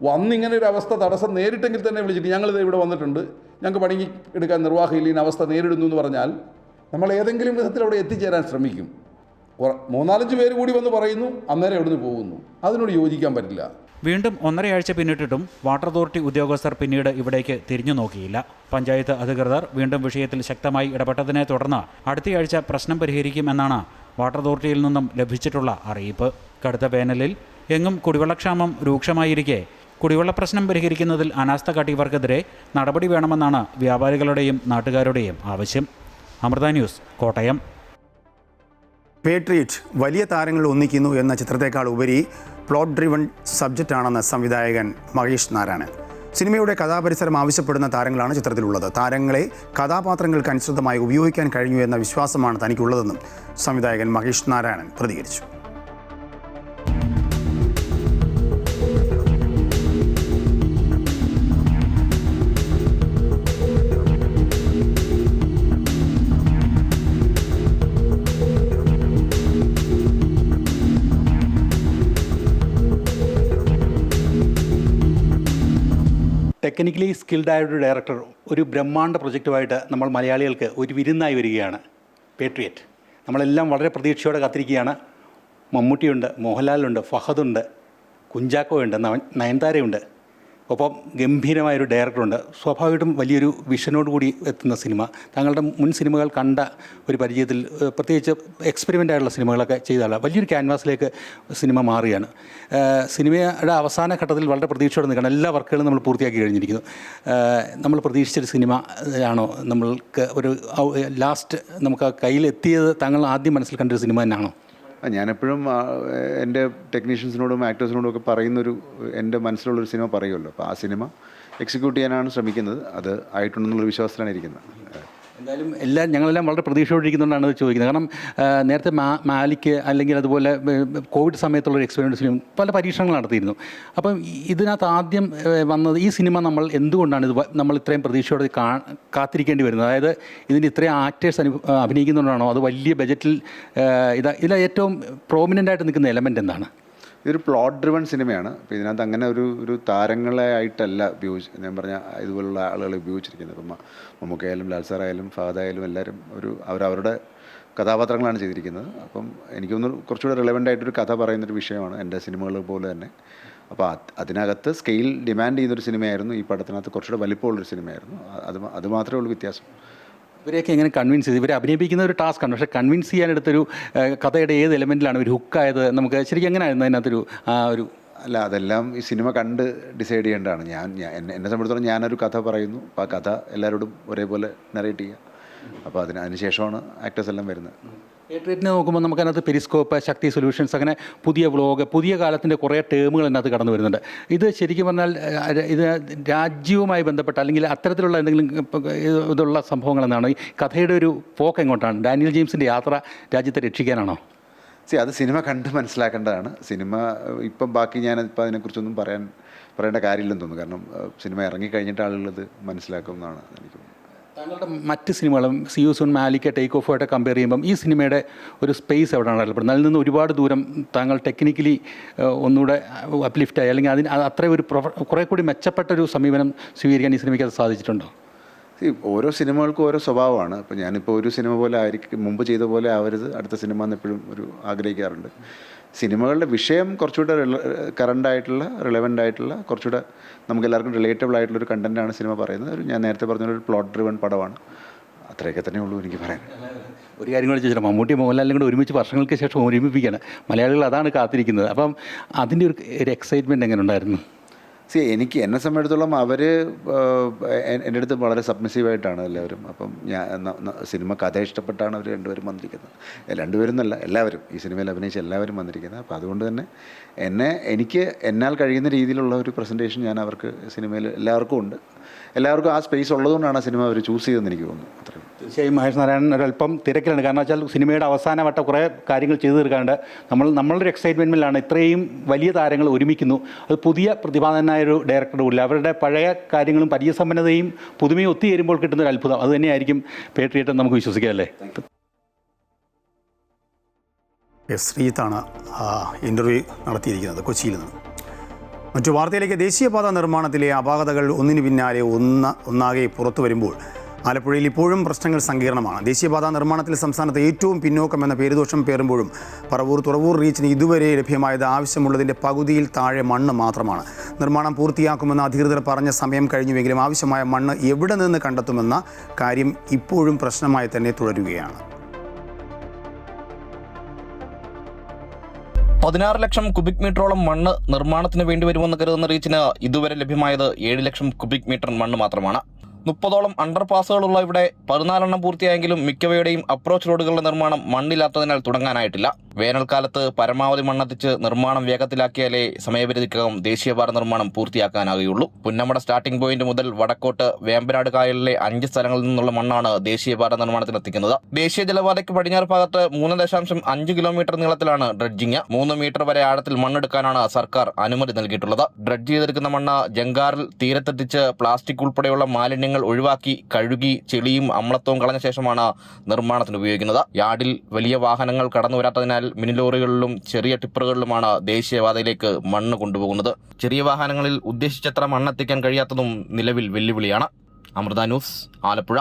വന്നിങ്ങനെ ഒരു അവസ്ഥ തടസ്സം നേരിട്ടെങ്കിൽ തന്നെ വിളിച്ചിട്ട് ഞങ്ങളിത് ഇവിടെ വന്നിട്ടുണ്ട്, ഞങ്ങൾക്ക് പണി എടുക്കാൻ നിർവാഹമില്ല, ഈ അവസ്ഥ നേരിടുന്നു എന്ന് പറഞ്ഞാൽ നമ്മൾ ഏതെങ്കിലും വിധത്തിൽ അവിടെ എത്തിച്ചേരാൻ ശ്രമിക്കും. 3-4 പേര് കൂടി വന്ന് പറയുന്നു, അന്നേരം എവിടുന്ന് പോകുന്നു. അതിനോട് യോജിക്കാൻ പറ്റില്ല. വീണ്ടും 1.5 ആഴ്ച പിന്നിട്ടിട്ടും വാട്ടർ അതോറിറ്റി ഉദ്യോഗസ്ഥർ പിന്നീട് ഇവിടേക്ക് തിരിഞ്ഞു നോക്കിയില്ല. പഞ്ചായത്ത് അധികൃതർ വീണ്ടും വിഷയത്തിൽ ശക്തമായി ഇടപെട്ടതിനെ തുടർന്ന് അടുത്തയാഴ്ച പ്രശ്നം പരിഹരിക്കുമെന്നാണ് വാട്ടർ അതോറിറ്റിയിൽ നിന്നും ലഭിച്ചിട്ടുള്ള അറിയിപ്പ്. കടുത്ത വേനലിൽ എങ്ങും കുടിവെള്ളക്ഷാമം രൂക്ഷമായിരിക്കെ കുടിവെള്ള പ്രശ്നം പരിഹരിക്കുന്നതിൽ അനാസ്ഥ കാട്ടിയവർക്കെതിരെ നടപടി വേണമെന്നാണ് വ്യാപാരികളുടെയും നാട്ടുകാരുടെയും ആവശ്യം. അമൃത ന്യൂസ്, കോട്ടയം. പേട്രിയറ്റ് വലിയ താരങ്ങൾ ഒന്നിക്കുന്നു എന്ന ചിത്രത്തേക്കാൾ ഉപരി പ്ലോട്ട് ഡ്രിവൺ സബ്ജക്റ്റാണെന്ന് സംവിധായകൻ മഹേഷ് നാരായണൻ. സിനിമയുടെ കഥാപരിസരം ആവശ്യപ്പെടുന്ന താരങ്ങളാണ് ചിത്രത്തിലുള്ളത്. താരങ്ങളെ കഥാപാത്രങ്ങൾക്ക് അനുസൃതമായി ഉപയോഗിക്കാൻ കഴിഞ്ഞു എന്ന വിശ്വാസമാണ് തനിക്കുള്ളതെന്നും സംവിധായകൻ മഹേഷ് നാരായണൻ പ്രതികരിച്ചു. ടെക്നിക്കലി സ്കിൽഡായ ഒരു ഡയറക്ടർ ഒരു ബ്രഹ്മാണ്ഡ പ്രൊജക്റ്റുമായിട്ട് നമ്മൾ മലയാളികൾക്ക് ഒരു വിരുന്നായി വരികയാണ് പേട്രിയറ്റ്. നമ്മളെല്ലാം വളരെ പ്രതീക്ഷയോടെ കാത്തിരിക്കുകയാണ്. മമ്മൂട്ടിയുണ്ട്, മോഹൻലാലുണ്ട്, ഫഹദുണ്ട്, കുഞ്ചാക്കോയുണ്ട്, നയൻതാരയുണ്ട്, ഒപ്പം ഗംഭീരമായൊരു ഡയറക്ടറുണ്ട്. സ്വാഭാവികമായിട്ടും വലിയൊരു വിഷനോട് കൂടി എത്തുന്ന സിനിമ. താങ്കളുടെ മുൻ സിനിമകൾ കണ്ട ഒരു പരിചയത്തിൽ പ്രത്യേകിച്ച് എക്സ്പെരിമെൻ്റ് ആയിട്ടുള്ള സിനിമകളൊക്കെ ചെയ്താൽ വലിയൊരു ക്യാൻവാസിലേക്ക് സിനിമ മാറുകയാണ്. സിനിമയുടെ അവസാന ഘട്ടത്തിൽ വളരെ പ്രതീക്ഷയോടെ നിൽക്കണം. എല്ലാ വർക്കുകളും നമ്മൾ പൂർത്തിയാക്കി കഴിഞ്ഞിരിക്കുന്നു. നമ്മൾ പ്രതീക്ഷിച്ചൊരു സിനിമ ആണോ? നമ്മൾക്ക് ഒരു ലാസ്റ്റ് നമുക്ക് കയ്യിലെത്തിയത് താങ്കൾ ആദ്യം മനസ്സിൽ കണ്ടൊരു സിനിമ തന്നെയാണോ? ഞാനെപ്പോഴും എൻ്റെ ടെക്നീഷ്യൻസിനോടും ആക്ടേഴ്സിനോടും ഒക്കെ പറയുന്നൊരു എൻ്റെ മനസ്സിലുള്ളൊരു സിനിമ പറയുമല്ലോ. അപ്പോൾ ആ സിനിമ എക്സിക്യൂട്ട് ചെയ്യാനാണ് ശ്രമിക്കുന്നത്. അത് ആയിട്ടുണ്ടെന്നുള്ള വിശ്വാസത്തിലാണ് ഇരിക്കുന്നത്. എന്തായാലും ഞങ്ങളെല്ലാം വളരെ പ്രതീക്ഷയോടിരിക്കുന്നുകൊണ്ടാണ് ഇത് ചോദിക്കുന്നത്. കാരണം നേരത്തെ മാലിക്ക് അല്ലെങ്കിൽ അതുപോലെ കോവിഡ് സമയത്തുള്ളൊരു എക്സ്പെരിമെൻ്റ് ഫിലിം പല പരീക്ഷണങ്ങൾ നടത്തിയിരുന്നു. അപ്പം ഇതിനകത്ത് ആദ്യം വന്നത് ഈ സിനിമ നമ്മൾ എന്തുകൊണ്ടാണ് നമ്മൾ ഇത്രയും പ്രതീക്ഷയോടെ കാത്തിരിക്കേണ്ടി വരുന്നത്? അതായത് ഇതിൻ്റെ ഇത്രയും ആക്ടേഴ്സ് അഭിനയിക്കുന്നുകൊണ്ടാണോ? അത് വലിയ ബജറ്റിൽ ഇതിൽ ഏറ്റവും പ്രോമിനൻ്റ് ആയിട്ട് നിൽക്കുന്ന എലമെൻ്റ് എന്താണ്? ഇതൊരു പ്ലോട്ട് ഡ്രിവൺ സിനിമയാണ്. അപ്പോൾ ഇതിനകത്ത് അങ്ങനെ ഒരു താരങ്ങളെ ആയിട്ടല്ല ഞാൻ പറഞ്ഞ ഇതുപോലുള്ള ആളുകളെ ഉപയോഗിച്ചിരിക്കുന്നത്. ഇപ്പം മമ്മൂക്കയായാലും ലാൽ സാറായാലും ഫഹദായാലും എല്ലാവരും അവരവരുടെ കഥാപാത്രങ്ങളാണ് ചെയ്തിരിക്കുന്നത്. അപ്പം എനിക്കൊന്ന് കുറച്ചുകൂടെ റിലവൻ്റ് ആയിട്ടൊരു കഥ പറയുന്നൊരു വിഷയമാണ് എൻ്റെ സിനിമകൾ പോലെ തന്നെ. അപ്പോൾ അതിനകത്ത് സ്കെയിൽ ഡിമാൻഡ് ചെയ്യുന്നൊരു സിനിമയായിരുന്നു. ഈ പടത്തിനകത്ത് കുറച്ചുകൂടെ വലിപ്പമുള്ളൊരു സിനിമയായിരുന്നു. അത് മാത്രമേ ഉള്ളൂ വ്യത്യാസം. ഇവരെയൊക്കെ എങ്ങനെ കൺവിൻസ് ചെയ്ത്? ഇവരെ അഭിനയിപ്പിക്കുന്ന ഒരു ടാസ്ക്കാണ്. പക്ഷേ കൺവിൻസ് ചെയ്യാനെടുത്തൊരു കഥയുടെ ഏത് എലമെൻറ്റിലാണ് ഒരു ഹുക്കായത്? നമുക്ക് ശരിക്കും എങ്ങനെയായിരുന്നു അതിനകത്തൊരു അല്ല, അതെല്ലാം ഈ സിനിമ കണ്ട് ഡിസൈഡ് ചെയ്യേണ്ടതാണ്. എന്നെ സംബന്ധിച്ചിടത്തോളം ഞാനൊരു കഥ പറയുന്നു. അപ്പോൾ ആ കഥ എല്ലാവരോടും ഒരേപോലെ നറേറ്റ് ചെയ്യുക. അപ്പോൾ അതിനുശേഷമാണ് ആക്ടേഴ്സ് എല്ലാം വരുന്നത്. പേട്രിയറ്റിനെ നോക്കുമ്പോൾ നമുക്കതിനകത്ത് പെരിസ്കോപ്പ്, ശക്തി സൊല്യൂഷൻസ്, അങ്ങനെ പുതിയ വ്ളോഗ്, പുതിയ കാലത്തിൻ്റെ കുറേ ടേമുകൾ അതിനകത്ത് കടന്നു വരുന്നുണ്ട്. ഇത് ശരിക്കും പറഞ്ഞാൽ ഇത് രാജ്യവുമായി ബന്ധപ്പെട്ട അല്ലെങ്കിൽ അത്തരത്തിലുള്ള എന്തെങ്കിലും ഇതുള്ള സംഭവങ്ങൾ എന്നാണ്? ഈ കഥയുടെ ഒരു പോക്ക് എങ്ങോട്ടാണ്? ഡാനിയൽ ജെയിംസിൻ്റെ യാത്ര രാജ്യത്തെ രക്ഷിക്കാനാണോ? അത് സിനിമ കണ്ട് മനസ്സിലാക്കേണ്ടതാണ്. സിനിമ ഇപ്പം ബാക്കി ഞാനിപ്പോൾ അതിനെക്കുറിച്ചൊന്നും പറയേണ്ട കാര്യമില്ലെന്ന് തോന്നുന്നു. കാരണം സിനിമ ഇറങ്ങിക്കഴിഞ്ഞിട്ട് ആളുകളത് മനസ്സിലാക്കുമെന്നാണ് എനിക്ക് തോന്നുന്നത്. താങ്കളുടെ മറ്റ് സിനിമകളും see you soon, Malik, take ഓഫുമായിട്ട് കമ്പയർ ചെയ്യുമ്പം ഈ സിനിമയുടെ ഒരു സ്പേസ് എവിടെയാണ് അറിയപ്പെടുന്നത്? അതിൽ നിന്ന് ഒരുപാട് ദൂരം താങ്കൾ ടെക്നിക്കലി ഒന്നുകൂടെ അപ്ലിഫ്റ്റായി അല്ലെങ്കിൽ അത്രയും ഒരു കുറേ കൂടി മെച്ചപ്പെട്ടൊരു സമീപനം സ്വീകരിക്കാൻ ഈ സിനിമയ്ക്ക് അത് സാധിച്ചിട്ടുണ്ടോ? ഓരോ സിനിമകൾക്കും ഓരോ സ്വഭാവമാണ്. ഇപ്പോൾ ഞാനിപ്പോൾ ഒരു സിനിമ പോലെ മുമ്പ് ചെയ്ത പോലെ ആവരുത് അടുത്ത സിനിമ എന്ന് എപ്പോഴും ആഗ്രഹിക്കാറുണ്ട്. സിനിമകളുടെ വിഷയം കുറച്ചുകൂടെ കറണ്ടായിട്ടുള്ള, റിലവൻ്റ് ആയിട്ടുള്ള, കുറച്ചുകൂടെ നമുക്ക് എല്ലാവർക്കും റിലേറ്റബിൾ ആയിട്ടുള്ളൊരു കണ്ടൻറ്റാണ് സിനിമ പറയുന്നത്. ഞാൻ നേരത്തെ പറഞ്ഞൊരു പ്ലോട്ട് ഡ്രിവൺ പടമാണ്. അത്രയൊക്കെ തന്നെ ഉള്ളൂ എനിക്ക് പറയാൻ. ഒരു കാര്യം കൂടി ചോദിച്ചാൽ മമ്മൂട്ടി മോഹൻലാലും കൂടെ ഒരുമിച്ച് വർഷങ്ങൾക്ക് ശേഷം ഒരുമിപ്പിക്കുകയാണ്. മലയാളികൾ അതാണ് കാത്തിരിക്കുന്നത്. അപ്പം അതിൻ്റെ ഒരു എക്സൈറ്റ്മെൻറ്റ് എങ്ങനെ ഉണ്ടായിരുന്നു? എന്നെ സംബന്ധിച്ചിടത്തോളം അവർ എൻ്റെ അടുത്ത് വളരെ സബ്മിസീവായിട്ടാണ് എല്ലാവരും. അപ്പം സിനിമ കഥ ഇഷ്ടപ്പെട്ടാണ് അവർ രണ്ടുപേരും വന്നിരിക്കുന്നത്. രണ്ടുപേരും എന്നല്ല, എല്ലാവരും ഈ സിനിമയിൽ അഭിനയിച്ച എല്ലാവരും വന്നിരിക്കുന്നത്. അപ്പോൾ അതുകൊണ്ട് തന്നെ എനിക്ക് എന്നാൽ കഴിയുന്ന രീതിയിലുള്ള ഒരു പ്രസൻറ്റേഷൻ ഞാൻ അവർക്ക് സിനിമയിൽ എല്ലാവർക്കും ഉണ്ട്. എല്ലാവർക്കും ആ സ്പേസ് ഉള്ളതുകൊണ്ടാണ് ആ സിനിമ അവർ ചൂസ് ചെയ്തതെന്ന് എനിക്ക് തോന്നുന്നു. അത്രയും. തീർച്ചയായും മഹേഷ് നാരായണൻ ഒരല്പം തിരക്കിലാണ്. കാരണം വെച്ചാൽ സിനിമയുടെ അവസാനവട്ട കുറേ കാര്യങ്ങൾ ചെയ്തു തീർക്കാണ്ട് നമ്മളൊരു എക്സൈറ്റ്മെൻറ്റിലാണ്. ഇത്രയും വലിയ താരങ്ങൾ ഒരുമിക്കുന്നു. അത് പുതിയ പ്രതിഭാതനായൊരു ഡയറക്ടറും ഇല്ല. അവരുടെ പഴയ കാര്യങ്ങളും പരിചയസമ്പന്നതയും പുതുമയും ഒത്തുചേരുമ്പോൾ കിട്ടുന്നൊരു അത്ഭുതം അത് തന്നെയായിരിക്കും പേട്രിയറ്റ് നമുക്ക് വിശ്വസിക്കാം, അല്ലേ? ശ്രീജിത്താണ് ഇൻ്റർവ്യൂ നടത്തിയിരിക്കുന്നത് കൊച്ചിയിൽ നിന്ന്. മറ്റു വാർത്തയിലേക്ക്. ദേശീയപാത നിർമ്മാണത്തിലെ അപാകതകൾ ഒന്നിനു പിന്നാലെ ഒന്നാകെ പുറത്തു വരുമ്പോൾ ആലപ്പുഴയിൽ ഇപ്പോഴും പ്രശ്നങ്ങൾ സങ്കീർണമാണ്. ദേശീയപാത നിർമ്മാണത്തിൽ സംസ്ഥാനത്ത് ഏറ്റവും പിന്നോക്കമെന്ന പേരുദോഷം പേറുമ്പോഴും പറവൂർ തുറവൂർ റീച്ചിന് ഇതുവരെ ലഭ്യമായത് ആവശ്യമുള്ളതിൻ്റെ പകുതിയിൽ താഴെ മണ്ണ് മാത്രമാണ്. നിർമ്മാണം പൂർത്തിയാക്കുമെന്ന് അധികൃതർ പറഞ്ഞ സമയം കഴിഞ്ഞുവെങ്കിലും ആവശ്യമായ മണ്ണ് എവിടെ നിന്ന് കണ്ടെത്തുമെന്ന കാര്യം ഇപ്പോഴും പ്രശ്നമായി തന്നെ തുടരുകയാണ്. 16 ലക്ഷം കുബിക് മീറ്ററോളം മണ്ണ് നിർമ്മാണത്തിന് വേണ്ടി വരുമെന്ന് കരുതുന്ന റീച്ചിന് ഇതുവരെ ലഭ്യമായത് 7 ലക്ഷം കുബിക് മീറ്റർ മണ്ണ് മാത്രമാണ്. 30ഓളം അണ്ടർപാസുകളുള്ള ഇവിടെ 14 പൂർത്തിയായെങ്കിലും മിക്കവയുടെയും അപ്രോച്ച് റോഡുകളുടെ നിർമ്മാണം മണ്ണില്ലാത്തതിനാൽ തുടങ്ങാനായിട്ടില്ല. വേനൽക്കാലത്ത് പരമാവധി മണ്ണെത്തിച്ച് നിർമ്മാണം വേഗത്തിലാക്കിയാലേ സമയപരിധിക്കകം ദേശീയപാത നിർമ്മാണം പൂർത്തിയാക്കാനാകുകയുള്ളൂ. പുന്നമട സ്റ്റാർട്ടിംഗ് പോയിന്റ് മുതൽ വടക്കോട്ട് വേമ്പനാട് കായലിലെ 5 സ്ഥലങ്ങളിൽ നിന്നുള്ള മണ്ണാണ് ദേശീയപാത നിർമ്മാണത്തിന് എത്തിക്കുന്നത്. ദേശീയ ജലപാതയ്ക്ക് പടിഞ്ഞാറ് ഭാഗത്ത് 3.5 കിലോമീറ്റർ നീളത്തിലാണ് ഡ്രഡ്ജിങ്. 3 മീറ്റർ വരെ ആഴത്തിൽ മണ്ണെടുക്കാനാണ് സർക്കാർ അനുമതി നൽകിയിട്ടുള്ളത്. ഡ്രഡ്ജ് ചെയ്തെടുക്കുന്ന മണ്ണ് ജങ്കാറിൽ തീരത്തെത്തിച്ച് പ്ലാസ്റ്റിക് ഉൾപ്പെടെയുള്ള മാലിന്യങ്ങൾ ഒഴിവാക്കി കഴുകി ചെളിയും അമ്ലത്വവും കളഞ്ഞ ശേഷമാണ് നിർമ്മാണത്തിന് ഉപയോഗിക്കുന്നത്. യാർഡിൽ വലിയ വാഹനങ്ങൾ കടന്നു വരാത്തതിനാൽ മിനി ലോറികളിലും ചെറിയ ടിപ്പറുകളിലുമാണ് ദേശീയപാതയിലേക്ക് മണ്ണ് കൊണ്ടുപോകുന്നത്. ചെറിയ വാഹനങ്ങളിൽ ഉദ്ദേശിച്ചത്ര മണ്ണെത്തിക്കാൻ കഴിയാത്തതും നിലവിൽ വെല്ലുവിളിയാണ്. അമൃത ന്യൂസ്, ആലപ്പുഴ.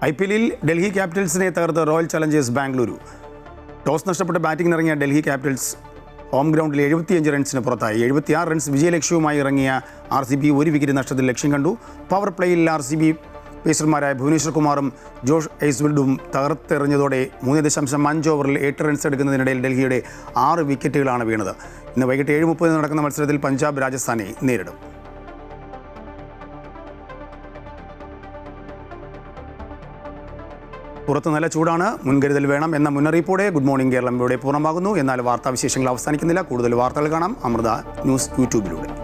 IPL-ൽ ഡൽഹി ക്യാപിറ്റൽസിനെ തകർത്ത് റോയൽ ചലഞ്ചേഴ്സ് ബാംഗ്ലൂരു. ടോസ് നഷ്ടപ്പെട്ട് ബാറ്റിംഗിനിറങ്ങിയ ഡൽഹി ക്യാപിറ്റൽസ് ഹോം ഗ്രൗണ്ടിൽ 75 റൺസിന് പുറത്തായി. 76 റൺസ് വിജയലക്ഷ്യവുമായി ഇറങ്ങിയ RCB 1 വിക്കറ്റ് നഷ്ടത്തിൽ ലക്ഷ്യം കണ്ടു. പവർ പ്ലേയിൽ RCB പേസർമാരായ ഭുവനേശ്വർ കുമാറും ജോഷ് ഐസ്വൽഡും തകർത്തെറിഞ്ഞതോടെ 3.5 ഓവറിൽ 8 റൺസ് എടുക്കുന്നതിനിടയിൽ ഡൽഹിയുടെ 6 വിക്കറ്റുകളാണ് വീണത്. ഇന്ന് വൈകിട്ട് 7:30 നടക്കുന്ന മത്സരത്തിൽ പഞ്ചാബ് രാജസ്ഥാനെ നേരിടും. പുറത്ത് നല്ല ചൂടാണ്, മുൻകരുതൽ വേണം എന്ന മുന്നറിയിപ്പോടെ ഗുഡ് മോർണിംഗ് കേരളം ഇവിടെ പൂർണ്ണമാകുന്നു. എന്നാൽ വാർത്താവിശേഷങ്ങൾ അവസാനിക്കുന്നില്ല. കൂടുതൽ വാർത്തകൾ കാണാം അമൃത ന്യൂസ് യൂട്യൂബിലൂടെ.